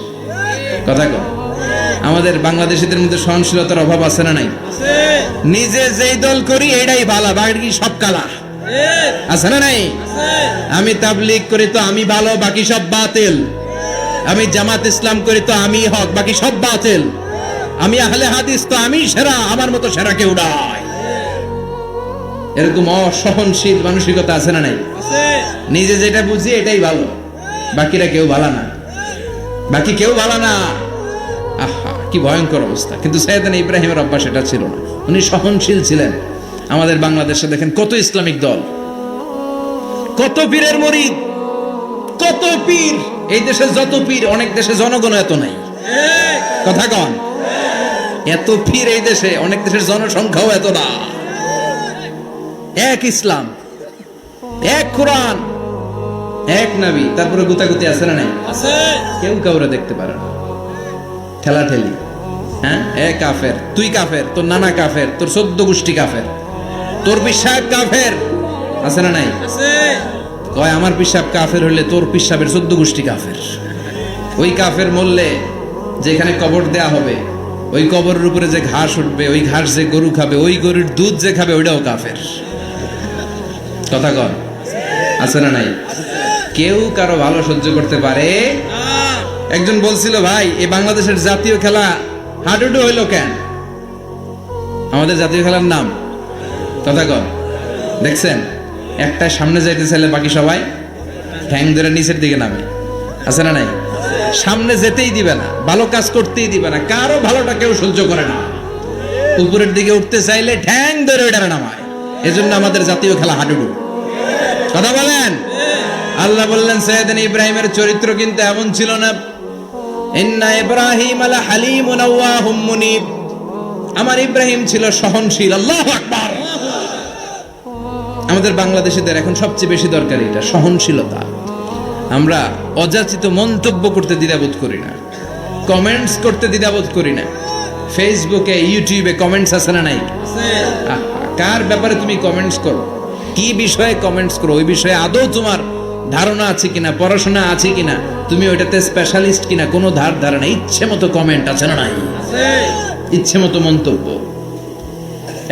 কথা কম। আমাদের বাংলাদেশিদের মধ্যে সহনশীলতার অভাব আছে না নাই? নিজে যেই দল করি এটাই ভালো, বাকি সব কালা। আছে না নাই? আমি তাবলীগ করি তো আমি ভালো, বাকি সব বাতিল। আমি জামাত ইসলাম করি তো আমি হক, বাকি সব বাতিল। আমি আহলে হাদিস তো আমি সেরা, আমার মতো সেরা কেউ নাই। এরকম অসহনশীল মানসিকতা আছে না নাই? নিজে যেটা বুঝি এটাই ভালো, বাকিরা কেউ ভালো না, বাকি কেউ ভালো না। আহা, কি ভয়ঙ্কর অবস্থা। কিন্তু সাইয়েদনা ইব্রাহিমের অভ্যাস এটা ছিল না, উনি সহনশীল ছিলেন। আমাদের বাংলাদেশে দেখেন কত ইসলামিক দল, কত পীরের মুরিদ, কত পীর। এই দেশে যত পীর, অনেক দেশে জনগণ এত নাই। কথা কন। এত পীর এই দেশে, অনেক দেশের জনসংখ্যাও এত না। এক ইসলাম, এক কোরআন, এক নবী, তারপরে গুতাগুতি আছে না নাই? কেউ কাউরে দেখতে পারে না, ঠেলাঠেলি। হ্যাঁ, এ কাফের, তুই কাফের, তোর নানা কাফের, তোর 14 গোষ্ঠী কাফের, তোর পিসাব কাফের, আছে না নাই? কয় আমার পিসাব কাফের হলে তোর পিসাবের 14 গোষ্ঠী কাফের। ওই কাফের মরলে যেখানে কবর দেয়া হবে, ওই কবরের উপরে যে ঘাস উঠবে, ওই ঘাস যে গরু খাবে, ওই গরুর দুধ যে খাবে, ওইটাও কাফের। কথা কন। আছে না নাই? কেউ কারো ভালো সহ্য করতে পারে। একজন বলছিল, ভাই এই বাংলাদেশের জাতীয় খেলা হাডুডু হইলো কেন? আমাদের জাতীয় খেলার নাম, কথা কন, দেখছেন? একটা সামনে যাইতে চাইলে বাকি সবাই ঠ্যাং ধরে নিচের দিকে নামে। আছে না নাই? সামনে যেতেই দিবে না, ভালো কাজ করতেই দিবে না, কারো ভালোটা কেউ সহ্য করে না। উপরের দিকে উঠতে চাইলে ঠ্যাং ধরে ওইটারে নামায়। এজন্য আমাদের জাতীয় খেলা হাডুডু। কথা বলেন। আল্লাহ বললেন, সাইয়েদনা ইব্রাহিমের চরিত্র কিন্তু এমন ছিল না। ইন্না ইব্রাহিম লাহালিমুন আওয়াহুম মুনীব। আমার ইব্রাহিম ছিল সহনশীল। আল্লাহু আকবার। আমাদের বাংলাদেশিদের এখন সবচেয়ে বেশি দরকার এটা, সহনশীলতা। আমরা অযাচিত মন্তব্য করতে দ্বিধাবোধ করি না, কমেন্টস করতে দ্বিধাবোধ করি না। ফেসবুকে, ইউটিউবে কমেন্টস আছে না নাই? কার ব্যাপারে তুমি কমেন্টস করো, কি বিষয়ে কমেন্টস করো, ওই বিষয়ে আদৌ তোমার ধারণা আছে কিনা, পড়াশোনা আছে কিনা, তুমি ওইটাতে স্পেশালিস্ট কিনা, কোনো ধারণা। ইচ্ছে মতো কমেন্ট আছে না নাই? ইচ্ছে মতো মন্তব্য,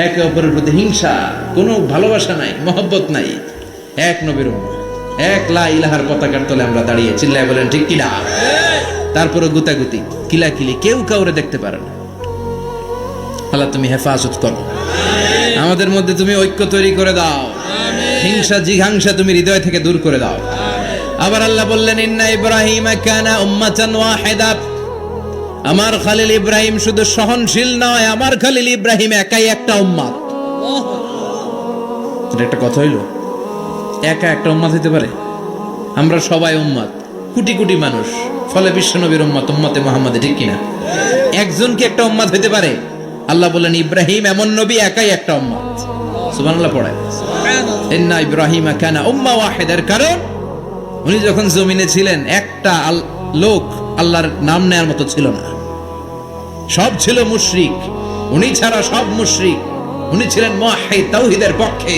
একে অপরের প্রতি হিংসা, কোনো ভালোবাসা নাই, মহব্বত নাই। এক নবীর উম্মত, এক লা ইলাহার পতাকার তলে আমরা দাঁড়িয়ে, চিল্লায় বলেন ঠিক কিনা? তারপরে গুতাগুতি, কিলাকিলি, কেউ কাউরে দেখতে পারে না। আল্লাহ তুমি হেফাজত করো, আমাদের মধ্যে তুমি ঐক্য তৈরি করে দাও, হিংসা জিঘাংসা তুমি হৃদয় থেকে দূর করে দাও। আবার আল্লাহ বললেন, ইন্না ইব্রাহিম কানা উম্মাতান ওয়াহিদা। আমার খলিল ইব্রাহিম শুধু সহনশীল নয়, আমার খলিল ইব্রাহিম একাই একটা উম্মত। এটা একটা কথা হইল? একা একটা উম্মত হইতে পারে? আমরা সবাই উম্মত, কোটি কোটি মানুষ, ফলে বিশ্ব নবীর উম্মত, উম্মতে মুহাম্মাদে, ঠিক কিনা? একজন কি একটা উম্মত হইতে পারে? আল্লাহ বললেন, ইব্রাহিম এমন নবী, একাই একটা উম্মত। সুবহানাল্লাহ পড়ে। ইন্না ইব্রাহিম কানা উম্মা ওয়াহিদার কারণ উনি যখন জমিনে ছিলেন একটা লোক আল্লাহর নাম নেয়ার মতো ছিল না, সব ছিল মুশরিক। উনি ছাড়া সব মুশরিক। উনি ছিলেন মুওয়াহহিদ, তাওহীদের পক্ষে।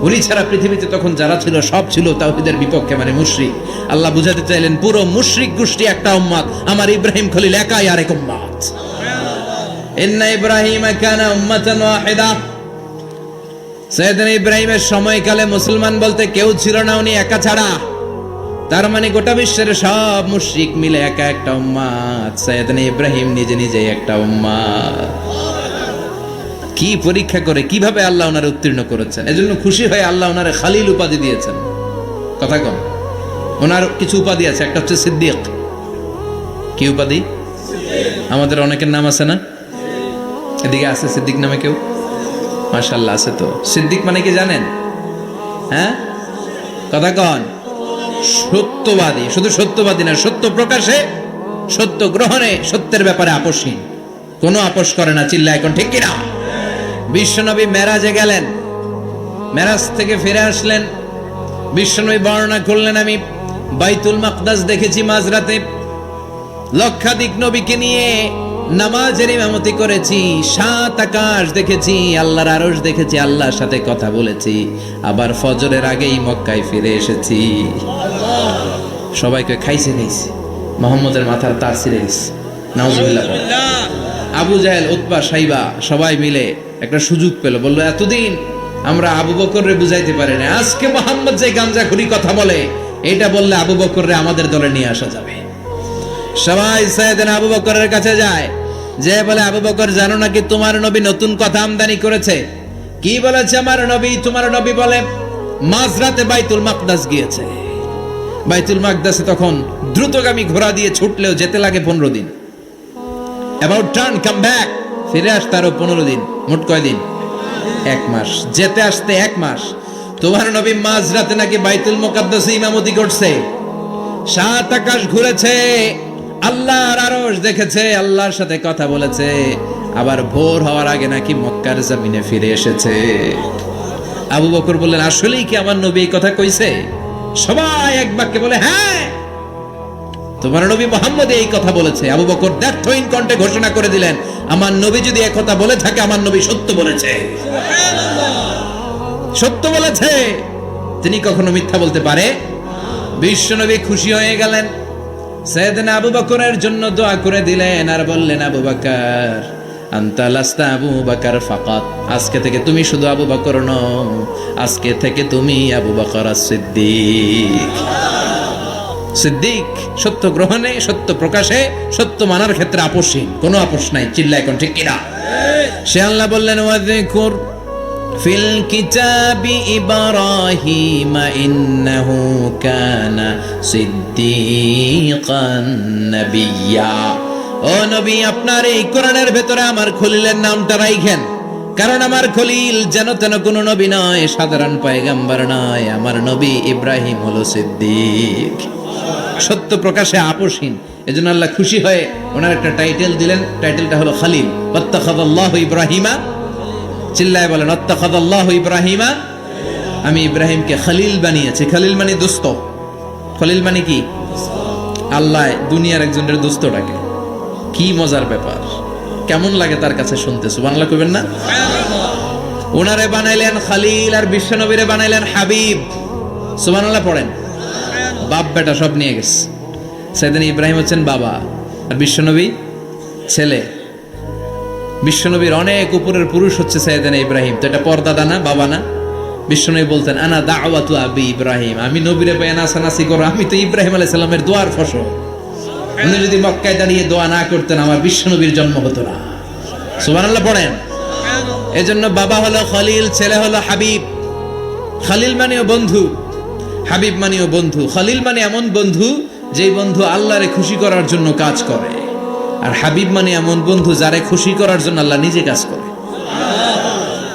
উনি ছাড়া পৃথিবীতে তখন যারা ছিল সব ছিল তাওহীদের বিপক্ষে, মানে মুশরিক। আল্লাহ বুঝাতে চাইলেন পুরো মুশরিক গোষ্ঠী একটা উম্মত, আমার ইব্রাহিম খলিল একাই আরেক উম্মত। ইন্না ইব্রাহিম কানা উম্মাতান ওয়াহিদা। সাইয়েদনা ইব্রাহিমের সময়কালে মুসলমান বলতে কেউ ছিল না, উনি একা ছাড়া। তার মানে গোটা বিশ্বের সব মুশরিক মিলে একা একটা উম্মত, সাইয়েদনা ইব্রাহিম নিজে নিজে একটা উম্মত। কি পরীক্ষা করে কিভাবে আল্লাহ ওনারে উত্তীর্ণ করেছেন, এজন্য খুশি হয়ে আল্লাহ ওনারে খালিল উপাধি দিয়েছেন। কথা কম, ওনার কিছু উপাধি আছে, একটা হচ্ছে সিদ্দিক। কি উপাধি? আমাদের অনেকের নাম আছে না? এদিকে আছে সিদ্দিক নামে কেউ? মাশাআল্লাহ আছে। তো সিদ্দিক মানে কি জানেন? হ্যাঁ, কথা কন। সত্যবাদী, শুধু সত্যবাদী না, সত্য প্রকাশে, সত্য গ্রহণে, সত্যের ব্যাপারে আপোষহীন, কোনো আপোষ করে না। চিল্লা এখন ঠিক কিনা? বিশ্বনবী মেরাজে গেলেন, মেরাজ থেকে ফিরে আসলেন, বিশ্বনবী বর্ণনা করলেন আমি বাইতুল মাকদাস দেখেছি মাঝরাতে, লক্ষাধিক নবীকে নিয়ে নামাজের ইমামতি করেছি, 7 আকাশ দেখেছি, আল্লাহর আরশ দেখেছি, আল্লাহর সাথে কথা বলেছি, আবার ফজরের আগেই মক্কায় ফিরে এসেছি। সবাইকে খাইছে মোহাম্মদের মাথার তার ছিঁড়ে গেছে, নাউজুবিল্লাহ। আবু জাহেল, উতবা, সাইবা সবাই মিলে একটা সুযোগ পেল, বলল এতদিন আমরা আবু বকররে বুঝাইতে পারি না, আজকে মোহাম্মদ যে গাঞ্জাখুরি কথা বলে এটা বললে আবু বকররে আমাদের দলে নিয়ে আসা যাবে। সবাই সাইয়েদনা আবু বকরের কাছে যায়, যে বলে আবু বকর জানো নাকি তোমার নবী নতুন কথা আমদানি করেছে? কি বলেছে আমার নবী? তোমার নবী বলে মাঝরাতে বাইতুল মাকদাস গিয়েছে। বাইতুল মাকদাসে তখন দ্রুতগামী ঘোড়া দিয়ে ছুটলেও যেতে লাগে 15 দিন। অ্যাবাউট টার্ন কাম ব্যাক, ফিরে আসতে আরো 15 দিন, মোট কয় দিন? 1 মাস। যেতে আসতে 1 মাস। তোমার নবী মাঝরাতে নাকি বাইতুল মুকাদ্দাসে ইমামতি করছে, 7 আকাশ ঘুরেছে, আল্লাহর আরশ দেখেছে, আল্লাহর সাথে কথা বলেছে, আবার ভোর হওয়ার আগে নাকি মক্কার জমিনে ফিরে এসেছে। আবু বকর বললেন আসলেই কি আমার নবী এই কথা কইছে? সবাই এক বাক্যে বলে হ্যাঁ, তোমার নবী মুহাম্মদ এই কথা বলেছে। আবু বকর দ্ব্যর্থহীন কণ্ঠে ঘোষণা করে দিলেন, আমার নবী যদি এই কথা বলে থাকে, আমার নবী সত্য বলেছে, সত্য বলেছে, তিনি কখনো মিথ্যা বলতে পারে? বিশ্বনবী খুশি হয়ে গেলেন, সাইয়েদনা আবু বকরের জন্য দোয়া করে দিলেন, আর বললেন আবু বকর আনতা লাস্তা আবু বকর ফাকাত, আজকে থেকে তুমি শুধু আবু বকর নও, আজকে থেকে তুমি আবু বকর as-সিদ্দিক। সিদ্দিক সত্য গ্রহণে, সত্য প্রকাশে, সত্য মানার ক্ষেত্রে আপোষহীন, কোনো আপোষ নাই। চিল্লা এখন ঠিক কিনা? সে আল্লাহ বললেন ওয়াযকুর ফিল কিতাবি ইব্রাহিম ইন্নাহু কানা সিদ্দিকান নাবিয়্যা। ও নবী, আপনার এই কোরআনের ভেতরে আমার খলিলের নামটা রাখেন, কারণ আমার খলিল যেন তেন কোনো নবী নয়, সাধারণ পয়গম্বর নয়, আমার নবী ইব্রাহিম হলো সিদ্দিক, সত্য প্রকাশে আপোষহীন। এজন্য আল্লাহ খুশি হয়ে ওনার একটা টাইটেল দিলেন, টাইটেলটা হলো খলিল। ওয়াত্তাখাযাল্লাহু ইব্রাহিমা, চিল্লায় বলেন ওয়াত্তাখাযাল্লাহু ইব্রাহিমা, আমি ইব্রাহিমকে খলিল বানিয়েছি। খলিল মানে দোস্ত। খলিল মানে কি? আল্লাহ দুনিয়ার একজনের দোস্ত ডাকে। কি মজার ব্যাপার, কেমন লাগে তার কাছে শুনতে? সুবহানাল্লাহ কইবেন না? ওনারে বানাইলেন খলিল, আর বিশ্বনবীরে বানাইলেন হাবিব। সুবহানাল্লাহ পড়েন। বাপ বেটা সব নিয়ে গেছে। সাইয়েদনা ইব্রাহিম হচ্ছেন বাবা, আর বিশ্বনবী ছেলে। বিশ্বনবীর অনেক উপরের পুরুষ হচ্ছে সাইয়েদনা ইব্রাহিম। তো এটা পর্দাদা না, বাবা না? বিশ্বনবী বলতেন আনা দাওয়াতু আবি ইব্রাহিম, আমি নবীরে পেয়ে নাসানাসি করো, আমি তো ইব্রাহিম আলাইহিস সালামের দোয়ার ফসল। উনি যদি মক্কায় দাঁড়িয়ে দোয়া না করতেন, আমার বিশ্বনবীর জন্ম হতো না। সুবহানাল্লাহ পড়েন। এজন্য বাবা হলো খলিল, ছেলে হলো হাবিব। খলিল মানেও বন্ধু, হাবিব মানেও বন্ধু। খলিল মানে এমন বন্ধু যে বন্ধু আল্লাহরে খুশি করার জন্য কাজ করে, আর হাবিব মানে এমন বন্ধু যারে খুশি করার জন্য আল্লাহ নিজে কাজ করে।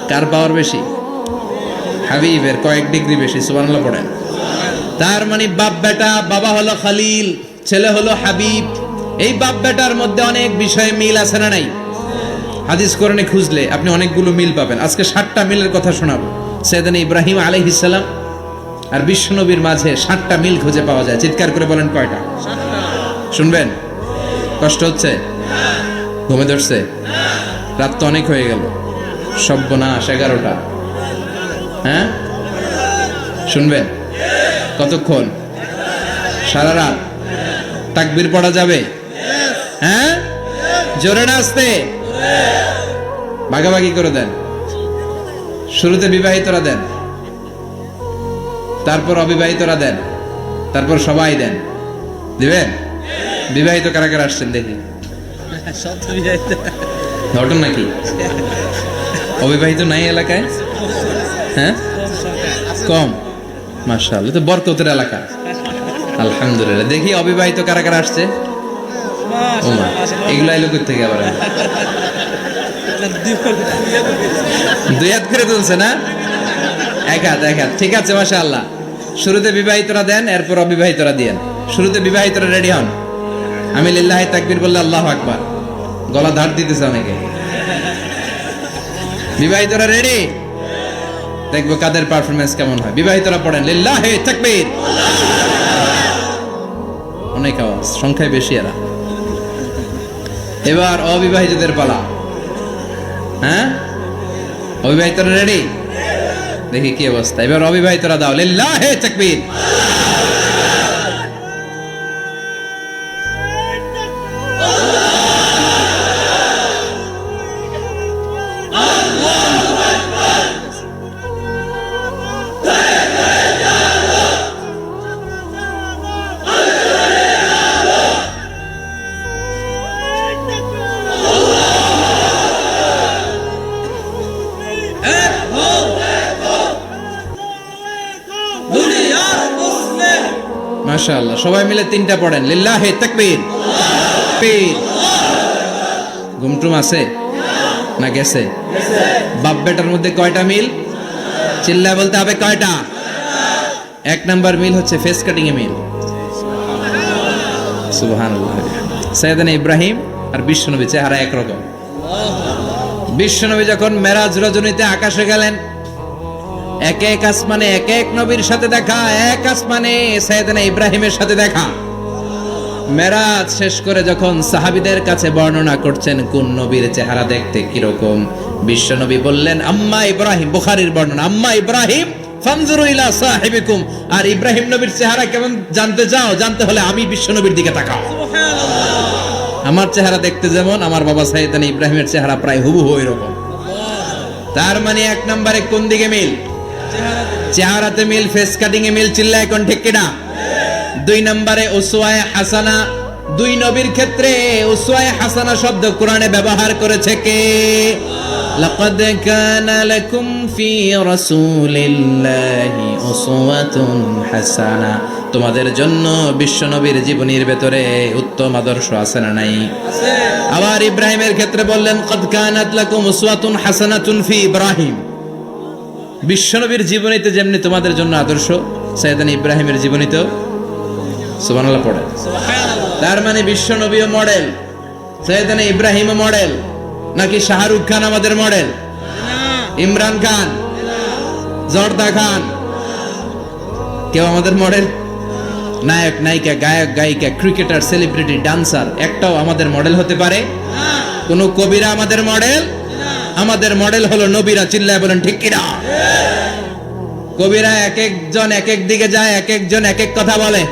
কার পাওয়ার বেশি? হাবিবের কয়েক ডিগ্রি বেশি। সুবহানাল্লাহ পড়েন। তার মানে বাপ বেটা, বাবা হলো খলিল, ছেলে হলো হাবিব। এই বাপ বেটার মধ্যে অনেক বিষয়ে মিল আছে না নাই? হাদিস কোরআনে খুঁজলে আপনি অনেকগুলো মিল পাবেন। আজকে 7টা মিলের কথা শোনাবো। সাইয়েদনা ইব্রাহিম আলাইহিস সালাম আর বিশ্বনবীর মাঝে 7টা মিল খুঁজে পাওয়া যায়। চিৎকার করে বলেন কয়টা? 7টা। শুনবেন? কষ্ট হচ্ছে? ঘুমে ধরছে? রাত তো অনেক হয়ে গেল। সর্বনাশ, 11টা। হ্যাঁ, শুনবেন? কতক্ষণ? সারা রাত? তাকবীর পড়া যাবে? হ্যাঁ, জোরে না আস্তে? ভাগাভাগি করে দেন। শুরুতে বিবাহিতরা দেন, তারপর অবিবাহিতরা দেন, তারপর সবাই দেন। দিবেন? বিবাহিত কারা কারা আসছেন দেখি? ঘটন নাকি? অবিবাহিত নাই এলাকায়? হ্যাঁ, কম। মাশাআল্লাহ, তো বরকতের এলাকা। আলহামদুলিল্লাহ। দেখি অবিবাহিত কারা কারা আসছে? ওমা, এগুলা এলো কই থেকে আবার? দুই হাত করে তুলছে না? এক হাত, এক হাত। ঠিক আছে, মাশাআল্লাহ। শুরুতে বিবাহিতরা দেন, এরপর অবিবাহিতরা দিয়েন। শুরুতে বিবাহিতরা রেডি হন। আমি লিল্লাহি তাকবীর বললে আল্লাহু আকবার। গলা ধার দিতেছে অনেকে। বিবাহিতরা রেডি? দেখবো কাদের পারফরমেন্স কেমন হয়। বিবাহিতরা পড়েন লিল্লাহি তাকবীর। অনেক আওয়াজ, সংখ্যায় বেশি এরা। এবার অবিবাহিতদের পালা। হ্যাঁ, অবিবাহিতরা রেডি? দেখি কি অবস্থা। এবার অবিবাহিতরা দাও লিল্লাহি তাকবীর। মাশাআল্লাহ, সবাই মিলে তিনটা পড়েন লিল্লাহি তাকবীর। ঘুমটুম আছে না গেছে? বাপ বেটার মধ্যে কয়টা মিল? চিল্লায় বলতে হবে কয়টা? এক নাম্বার মিল হচ্ছে ফেস কাটিং এ মিল। সুবহানাল্লাহ। সাইয়েদনা ইব্রাহিম আর বিশ্বনবী চেহারা একরকম। বিশ্বনবী যখন মেরাজ রজনীতে আকাশে গেলেন, এক এক আসমানে এক এক নবীর সাথে দেখা, এক আসমানে সাইয়েদনা ইব্রাহিমের সাথে দেখা। মেরাজ শেষ করে যখন সাহাবীদের কাছে বর্ণনা করছেন কোন নবীর চেহারা দেখতে কিরকম, বিশ্বনবী বললেন আম্মা ইব্রাহিম। বুখারীর বর্ণনা, আম্মা ইব্রাহিম ফানজুরু ইলা সাহিবিকুম। আর ইব্রাহিম নবীর চেহারা কেমন জানতে চাও? জানতে হলে আমি বিশ্বনবীর দিকে তাকাও। আমার চেহারা দেখতে যেমন, আমার বাবা সাইয়েদনা ইব্রাহিমের চেহারা প্রায় হুবহু এরকম। তার মানে এক নম্বরে কোন দিকে মিল? চেহারাতে মিল, ফেস কাটিং এ মিল। চিল্লায় এখন ঠিক কিনা? দুই নম্বরে উসওয়ায়ে হাসানা। দুই নবীর ক্ষেত্রে উসওয়ায়ে হাসানা শব্দ কোরআনে ব্যবহার করেছে কে? লাকাদ কানা লাকুম ফি রাসূলিল্লাহি উসওয়াতুন হাসানা। তোমাদের জন্য বিশ্বনবীর জীবনীর ভেতরে উত্তম আদর্শ আছে না নাই? আছে। আবার ইব্রাহিমের ক্ষেত্রে বললেন কদ কানাত লাকুম উসওয়াতুন হাসানাতুন ফি ইব্রাহিম। বিশ্বনবীর জীবনীতে যেমনি তোমাদের জন্য আদর্শ, সাইয়েদনা ইব্রাহিমের জীবনীতেও। সুবহানাল্লাহ পড়ে। তার মানে বিশ্বনবীও মডেল, সাইয়েদনা ইব্রাহিমও মডেল। নাকি শাহরুখ খান আমাদের মডেল? ইমরান খান, জর্দা খান, কেউ আমাদের মডেল? নায়ক নায়িকা, গায়ক গায়িকা, ক্রিকেটার, সেলিব্রিটি, ডান্সার একটাও আমাদের মডেল হতে পারে? কোন কবিরা আমাদের মডেল? আমাদের মডেল হলো নবীরা। চিল্লায় বলেন ঠিক কিনা? কবিরা এক একজন এক এক দিকে যায়, এক একজন এক এক কথা বলে।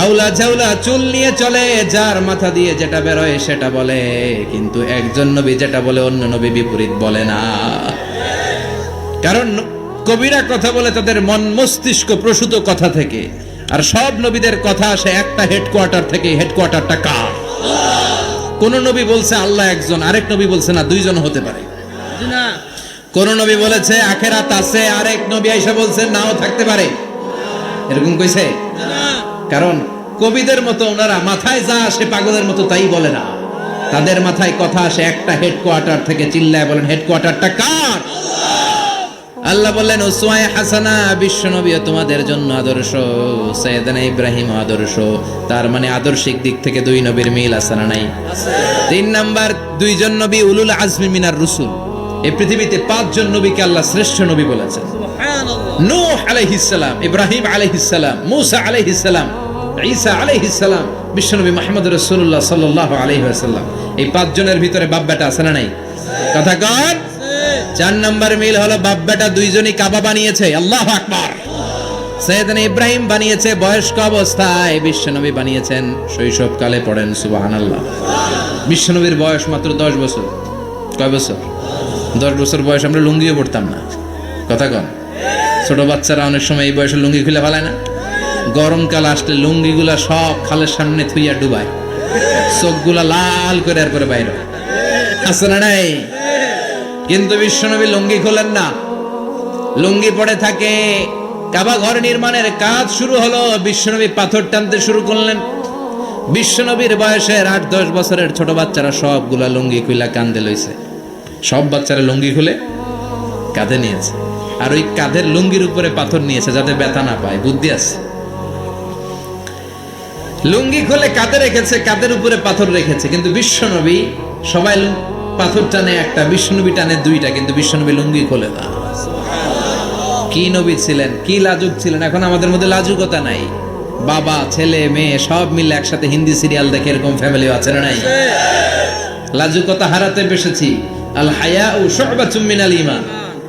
আউলা ঝাউলা চুল নিয়ে চলে, যার মাথা দিয়ে যেটা বেরোয় সেটা বলে। কিন্তু একজন নবী যেটা বলে অন্য নবী বিপরীত বলে না। কারণ কবিরা কথা বলে তাদের মন মস্তিষ্ক প্রসূত কথা থেকে, আর সব নবীদের কথা আসে একটা হেডকোয়ার্টার থেকে। হেডকোয়ার্টারটা কার? কোন নবী বলছে আল্লাহ একজন, আরেক নবী বলছে না দুইজন হতে পারে। কোন নবী বলেছে আখেরাত আছে, আরেক নবী আইসা বলছে নাও থাকতে পারে। এরকম কইছে? কারণ কবিদের মতো ওনারা মাথায় যা আসে পাগলের মতো তাই বলে না। তাদের মাথায় কথা আসে একটা হেডকোয়ার্টার থেকে। চিল্লায় বলেন হেডকোয়ার্টারটা কার? আল্লাহ বললেন উসওয়ায়ে হাসানা। বিশ্বনবীও তোমাদের জন্য আদর্শ, সাইয়েদনা ইব্রাহিম আদর্শ। তার মানে আদর্শিক দিক থেকে দুই নবীর মিল আছে না নাই? তিন নাম্বার, দুইজন নবী উলুল আজমি মিনার রুসুল। এই পৃথিবীতে পাঁচজন নবীকে আল্লাহ শ্রেষ্ঠ নবী বলেছেন। নূহ আলাইহিস সালাম, ইব্রাহিম আলাইহিস সালাম, মূসা আলাইহিস সালাম, ঈসা আলাইহিস সালাম, বিশ্বনবী মুহাম্মদ রাসূলুল্লাহ সাল্লাল্লাহু আলাইহি ওয়াসাল্লাম। এই পাঁচজনের ভিতরে বাপ বেটা আছে না নাই? কথা কন। চার নাম্বার মিল হলো বাপ বেটা দুইজনই কাবা বানিয়েছে। আল্লাহু আকবার। সৈয়দনা ইব্রাহিম বানিয়েছে বয়স্ক অবস্থায়, বিশ্বনবী বানিয়েছেন শৈশবকালে। পড়েন সুবহানাল্লাহ। বিশ্বনবীর বয়স মাত্র 10 বছর। কয় বছর? 10 বছর বয়স আমরা লুঙ্গিও পড়তাম না। কথা কন। ছোট বাচ্চারা অনেক সময় এই বয়সে লুঙ্গি খুলে ফেলায় না? গরমকাল আসলে লুঙ্গিগুলা সব খালের সামনে থুইয়া ডুবায়, চোখগুলা লাল করে আর করে বাইরে আছে না নাই? কিন্তু বিশ্বনবী লুঙ্গি খোলেন না, লুঙ্গি পড়ে থাকে। কাবা ঘর নির্মাণের কাজ শুরু হলো, বিশ্বনবী পাথর টানতে শুরু করলেন। বিশ্বনবীর বয়সের 8-10 বছরের ছোট বাচ্চারা সবগুলা লুঙ্গি খুলে কাঁধে লইছে। সব বাচ্চারা লুঙ্গি খুলে কাঁধে নিয়েছে, আর ওই কাঁধের লুঙ্গির উপরে পাথর নিয়েছে যাতে ব্যথা না পায়। বুদ্ধি আছে। লুঙ্গি খুলে কাঁধে রেখেছে, কাঁধের উপরে পাথর রেখেছে। কিন্তু বিশ্বনবী, সবাই পাথর টানে একটা, বিশ্বনবী টানে দুইটা, কিন্তু বিশ্বনবী লুঙ্গি খোলে না। কি নবী ছিলেন, কি লাজুক ছিলেন! এখন আমাদের মধ্যে লাজুকতা নাই। বাবা ছেলে মেয়ে সব মিলে একসাথে হিন্দি সিরিয়াল দেখে, এরকম ফ্যামিলিও আছে না নাই? লাজুকতা হারাতে বসেছি। আল হায়াউ শু'বাতুম মিনাল ঈমান।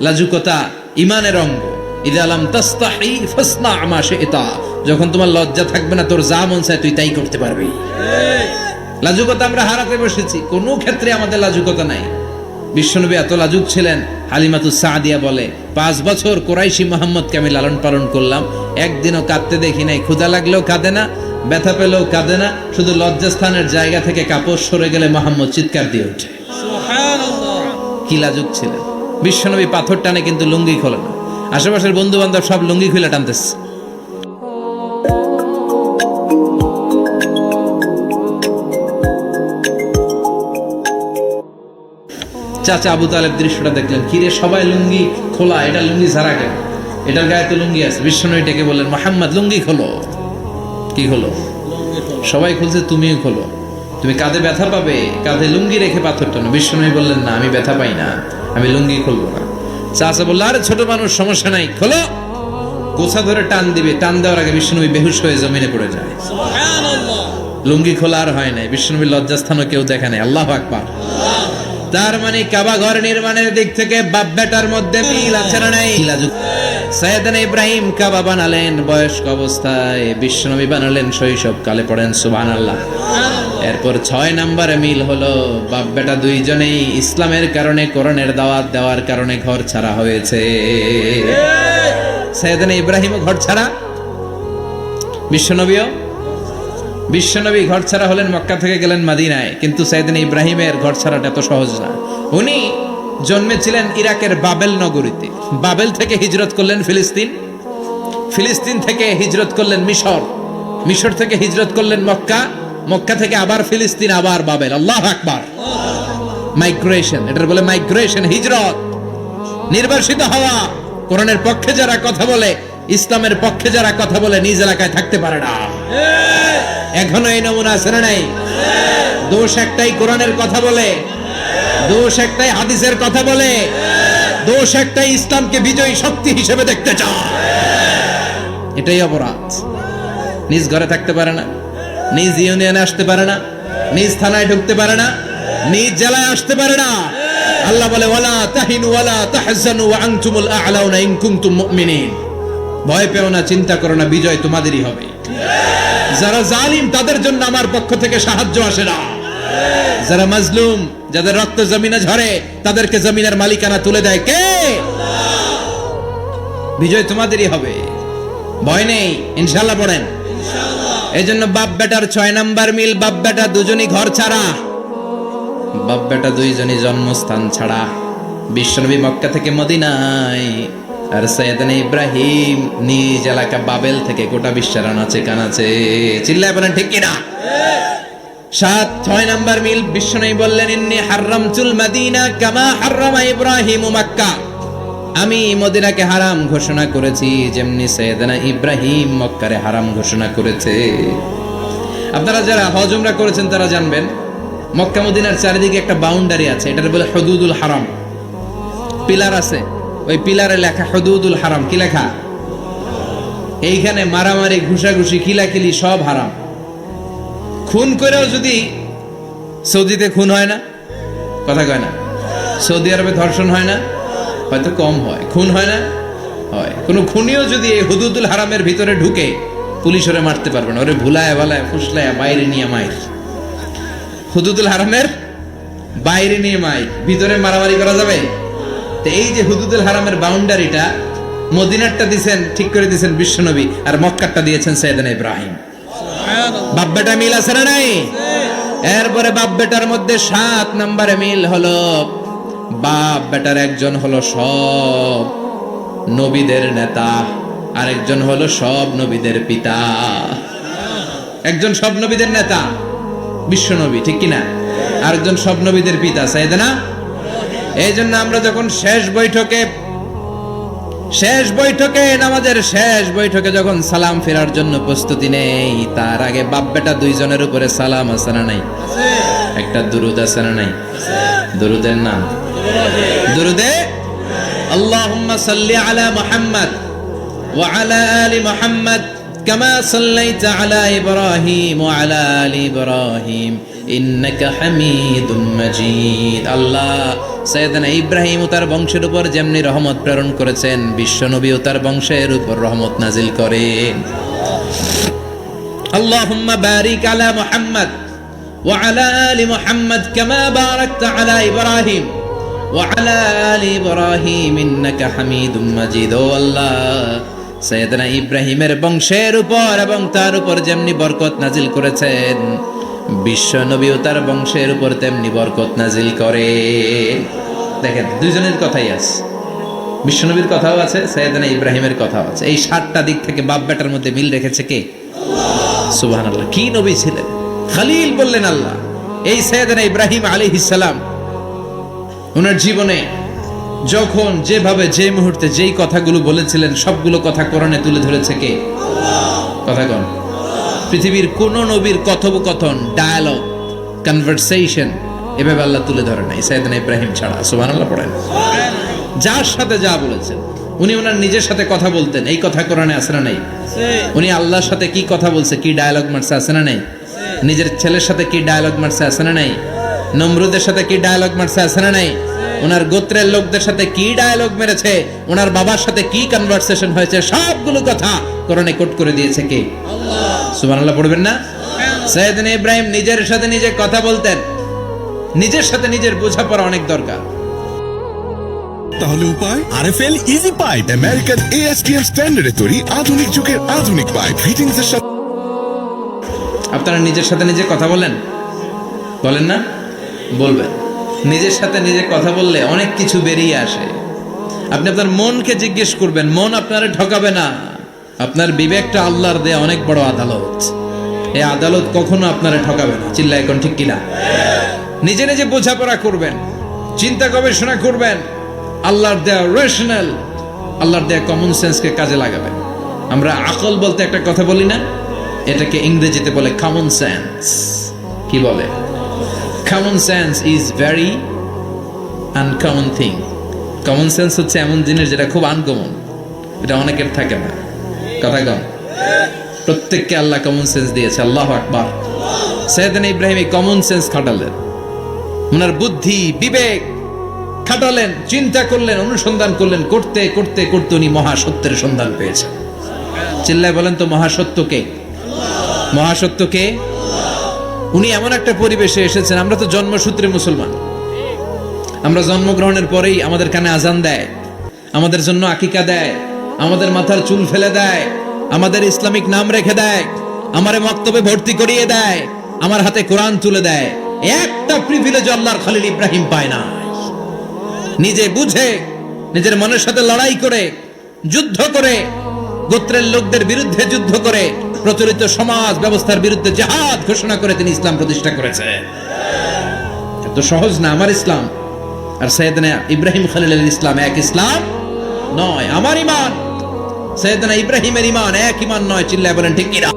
লাজুকতা ঈমানের অঙ্গ। ইযা লাম তাস্তাহি ফাসনা মা শি'তা। যখন তোমার লজ্জা থাকবে না, তোর যা মন চায় তুই তাই করতে পারবি। লাজুকতা আমরা হারাতে বসেছি, কোনো ক্ষেত্রে আমাদের লাজুকতা নাই। বিশ্বনবী এত লাজুক ছিলেন, হালিমাতুস সাদিয়া বলে 5 বছর কুরাইশি মুহাম্মদকে আমি লালন পালন করলাম, একদিনও কাঁদতে দেখি নাই। ক্ষুধা লাগলেও কাঁদে না, ব্যথা পেলেও কাঁদে না, শুধু লজ্জাস্থানের জায়গা থেকে কাপড় সরে গেলে মুহাম্মদ চিৎকার দিয়ে ওঠে। সুবহানাল্লাহ! কি লাজুক ছিলেন বিশ্বনবী। পাথর টানে কিন্তু লুঙ্গি খোলে না। আশেপাশের বন্ধু বান্ধব সব লুঙ্গি খুলে টানতেছে। চাচা আবু তালেব দৃশ্যটা দেখলেন, কিরে সবাই লুঙ্গি খোলা, এটা লুঙ্গি ছাড়া কেন? এটার গায়ে তো লুঙ্গি আছে। বিশ্বনবী ডেকে বললেন, মুহাম্মদ লুঙ্গি খোলো। কি খোলো? সবাই খুলছে, তুমিও খোলো। তুমি কাঁধে ব্যথা পাবে, কাঁধে লুঙ্গি রেখে পাথর টানো। বিশ্বনবী বললেন, না, আমি ব্যথা পাই না, আমি লুঙ্গি খুলবো না। চাচা বলল, আরে ছোট মানুষ, সমস্যা নাই, খোলো। গোছা ধরে টান দিবে, টান দেওয়ার আগে বিশ্বনবী বেহুশ হয়ে জমিনে পড়ে যায়। সুবহানাল্লাহ! লুঙ্গি খোলা আর হয় নাই। বিশ্বনবীর লজ্জাস্থানও কেউ দেখে নাই। আল্লাহু আকবার! তার মানে কাবা ঘর নির্মাণের দিক থেকে বাপ বেটার মধ্যে মিল আছে না নাই? সাইয়েদনা ইব্রাহিম কাবা বানালেন বয়স্ক অবস্থায়, বিশ্বনবী বানালেন শৈশবকালে। পড়েন সুবহানাল্লাহ। এরপর 6 নম্বরে মিল হলো, বাপ বেটা দুইজনেই ইসলামের কারণে, কোরআনের দাওয়াত দেওয়ার কারণে ঘর ছাড়া হয়েছে। সাইয়েদনা ইব্রাহিমও ঘর ছাড়া, বিশ্বনবী ঘর ছাড়া হলেন, মক্কা থেকে গেলেন মদিনায়। কিন্তু সাইয়েদনা ইব্রাহিমের ঘর ছাড়াটা এত সহজ না। উনি জন্মেছিলেন ইরাকের বাবেল নগরীতে। বাবেল থেকে হিজরত করলেন ফিলিস্তিন, ফিলিস্তিন থেকে হিজরত করলেন মিশর, মিশর থেকে হিজরত করলেন মক্কা, মক্কা থেকে আবার ফিলিস্তিন, আবার বাবেল। আল্লাহু আকবার! মাইগ্রেশন, এটার বলে মাইগ্রেশন, হিজরত, নির্বাসিত হওয়া। কোরআনের পক্ষে যারা কথা বলে, ইসলামের পক্ষে যারা কথা বলে, নিজ এলাকায় থাকতে পারে না। এখনো এই নমুনা আছে না নাই? দোষ একটাই, কোরআনের কথা বলে। দোষ একটাই, হাদিসের কথা বলে। দোষ একটাই, ইসলামকে বিজয়ী শক্তি হিসেবে দেখতে চায়। এটাই অপরাধ। নিজ ঘরে থাকতে পারে না, নিজ ইউনিয়নে আসতে পারে না, নিজ থানায় ঢুকতে পারে না, নিজ জেলায় আসতে পারে না। আল্লাহ বলে, ওয়ালা তাহিনু ওয়ালা তাহজানু ওয়া আনতুমুল আ'লাউনা ইন কুনতুম মুমিনিন। ভয় পেও না, চিন্তা করো না, বিজয় তোমাদেরই হবে। যারা জালিম, তাদের জন্য আমার পক্ষ থেকে সাহায্য আসে না। যারা মাজলুম, যাদের রক্ত জমিনে ঝরে, তাদেরকে জমিনের মালিকানা তুলে দেয় কে? বিজয় তোমাদেরই হবে, ভয় নেই, ইনশাআল্লাহ। পড়েন ইনশাআল্লাহ। এজন্য বাপ বেটার 6 নাম্বার মিল, বাপ বেটা দুজনই ঘর ছাড়া, বাপ বেটা দুইজনই জন্মস্থান ছাড়া। বিশ্বনবী মক্কা থেকে মদিনায়, আর সাইয়েদনা ইব্রাহিম নিজ এলাকা বাবেল থেকে গোটা বিশ্বের আনাচে কানাচে। চিল্লায় বলেন ঠিক কিনা? 6 নাম্বার মিল, বিশ্বনবী বললেন, ইন্নী হারামতুল মাদিনা কামা হারামা ইব্রাহিম মক্কা। আমি মদিনাকে হারাম ঘোষণা করেছি, যেমনি সাইয়েদনা ইব্রাহিম মক্কারে হারাম ঘোষণা করেছে। আপনারা যারা হজ উমরা করেছেন তারা জানবেন, মক্কা মদিনার চারিদিকে একটা বাউন্ডারি আছে, এটার বলে হুদুদুল হারাম। পিলার আছে, ওই পিলারে লেখা হুদুদুল হারাম। কি লেখা? এইখানে মারামারি, ঘুষাঘুষি, কিলাকিলি সব হারাম। খুন করেও যদি, সৌদিতে খুন হয় না, কথা কয় না? সৌদি আরবে ধর্ষণ হয় না? হয়তো কম হয়। খুন হয় না? হয়। কোনো খুনিও যদি এই হুদুদুল হারামের ভিতরে ঢুকে, পুলিশ ওরে মারতে পারবে না, ওরে ভুলায় ভালায় ফুসলায় বাইরে নিয়ে মাইর। হুদুদুল হারামের বাইরে নিয়ে মাইর, ভিতরে মারামারি করা যাবে? তো এই যে হুদুদুল হারামের বাউন্ডারিটা, মদিনারটা দিয়েছেন, ঠিক করে দিয়েছেন বিশ্বনবী, আর মক্কারটা দিয়েছেন সাইয়েদনা ইব্রাহিম। বাপ বেটা মিল আছে না নাই? এরপরে বাপ বেটার মধ্যে 7 নম্বরে মিল হলো, বাপ বেটার একজন হলো সব নবীদের নেতা, আরেকজন হলো সব নবীদের পিতা। একজন সব নবীদের নেতা বিশ্ব নবী, ঠিক কিনা? আরেকজন সব নবীদের পিতা সাইয়েদনা। এই জন্য আমরা যখন শেষ বৈঠকে নামাজের শেষ বৈঠকে যখন সালাম ফেরার জন্য প্রস্তুতি নেই, তার আগে বাপ বেটা দুইজনের উপরে সালাম আছে না নাই? একটা দুরুদ আছে না নাই? দুরুদের নাম দুরুদে আল্লাহুম্মা সাল্লি আলা মুহাম্মদ ওয়া আলা আলি মুহাম্মদ কামা সাল্লাইতা আলা ইব্রাহিম ওয়া আলা আলি ইব্রাহিম ইন্নাকা হামিদুম মাজিদ। আল্লাহ সাইয়েদনা ইব্রাহিম ও তার বংশের উপর যেমনি রহমত প্রেরণ করেছেন, বিশ্ব নবী ও তার বংশের উপর রহমত নাজিল করেন। আল্লাহুম্মা বারিক আলা মুহাম্মদ ওয়া আলা আলি মুহাম্মদ কামা বারাকতা আলা ইব্রাহিম ওয়া আলা আলি ইব্রাহিম ইন্নাকা হামিদুম মাজিদ। ও আল্লাহ, সাইয়েদনা ইব্রাহিমের বংশের উপর এবং তার উপর যেমনি বরকত নাজিল করেছেন, বিশ্ব নবী ও তার বংশের উপর তেমনি বরকত নাজিল করে। দেখেন, দুইজনের কথাই আছে, বিশ্ব নবীর কথাও আছে, সাইয়েদনা ইব্রাহিমের কথাও আছে। এই 7টা দিক থেকে বাপ বেটার মধ্যে মিল রেখেছে কে? সুবহানাল্লাহ। কি নবী ছিলেন! খলিল বললেন আল্লাহ। এই সাইয়েদনা ইব্রাহিম আলাইহিস সালাম ওনার জীবনে যখন যেভাবে যে মুহূর্তে যেই কথাগুলো বলেছিলেন, সবগুলো কথা কোরআনে তুলে ধরেছে কে? কথা কোন? পৃথিবীর কোন নবীর কথোপকথন, ডায়ালগ, কনভারসেশন এভাবে আল্লাহ তুলে ধরে নাই সাইয়েদনা ইব্রাহিম ছাড়া। সুবহানাল্লাহ পড়েন। যার সাথে যা বলেছেন, উনি ওনার নিজের সাথে কথা বলতেন, এই কথা কোরআনে আছে না নাই? উনি আল্লাহর সাথে কি কথা বলছে, কি ডায়ালগ মারছে, আছে না নাই? নিজের ছেলের সাথে কি ডায়ালগ মারছে, আছে না নাই? নমরুদের সাথে কি ডায়ালগ মারছে, আছে না নাই? ওনার গোত্রের লোকদের সাথে কি ডায়ালগ মেরেছে, ওনার বাবার সাথে কি কনভারসেশন হয়েছে, সবগুলো কথা কোরআনে কোট করে দিয়েছে কে? আল্লাহ। সুবহানাল্লাহ পড়বেন না? সাইয়েদনা ইব্রাহিম নিজের সাথে নিজে কথা বলতেন। নিজের সাথে নিজের বোঝাপড়া অনেক দরকার। তাহলে উপায়? RFL easy pipe, American ASTM স্ট্যান্ডার্ডে তৈরি আধুনিক যুগের আধুনিক পাইপ ফিটিংস এর সাথে। আপনারা নিজের সাথে নিজে কথা বলেন না? বলবেন। নিজের সাথে নিজে কথা বললে অনেক কিছু বেরিয়ে আসে। আপনি আপনার মনকে জিজ্ঞেস করবেন, মন আপনারে ঠকাবে না। আপনার বিবেকটা আল্লাহর দেয়া অনেক বড় আদালত, এই আদালত কখনো আপনারে ঠকাবে না। চিল্লায় কোন ঠিক কিনা? নিজে নিজে বোঝাপড়া করবেন, চিন্তা গবেষণা করবেন, আল্লাহর দেয়া রেশনাল, আল্লাহর দেয়া কমন সেন্সকে কাজে লাগাবেন। আমরা আকল বলতে একটা কথা বলি না, এটাকে ইংরেজিতে বলে কমন সেন্স। কি বলে? Common sense is very uncommon thing. Common sense হচ্ছে এমন জিনিস যেটা খুব আনকমন, এটা অনেকের থাকে না। কথা কম। প্রত্যেককে আল্লাহ কমন সেন্স দিয়েছে। আল্লাহু আকবার। সাইয়েদনা ইব্রাহিম এই কমন সেন্স খাটালেন, ওনার বুদ্ধি বিবেক খাটালেন, চিন্তা করলেন, অনুসন্ধান করলেন, করতে করতে করতে উনি মহাসত্যের সন্ধান পেয়েছেন। চিল্লায় বলেন তো, মহাসত্যকে? মহাসত্যকে? উনি এমন একটা পরিবেশে এসেছেন, আমরা তো জন্মসূত্রে মুসলমান, আমরা জন্মগ্রহণের পরেই আমাদের কানে আজান দেয়, আমাদের জন্য আকিকা দেয়, আমাদের মাথার চুল ফেলে দেয়, আমাদের ইসলামিক নাম রেখে দেয়, আমারে মক্তবে ভর্তি করিয়ে দেয়, আমার হাতে কোরআন তুলে দেয়। একটা প্রিভিলেজ আল্লাহর খলিল ইব্রাহিম পায় না। নিজে বুঝে, নিজের মনের সাথে লড়াই করে, যুদ্ধ করে, গোত্রের লোকদের বিরুদ্ধে যুদ্ধ করে, প্রচলিত সমাজ ব্যবস্থার বিরুদ্ধে জিহাদ ঘোষণা করে তিনি ইসলাম প্রতিষ্ঠা করেছেন। এত সহজ না আমার ইসলাম আর সাইয়েদনা ইব্রাহিম খলিলের ইসলাম এক ইসলাম নয়। আমার ঈমান সাইয়েদনা ইব্রাহিমের ঈমান এক ঈমান নয়। চিল্লায় বলেন ঠিক কিনা?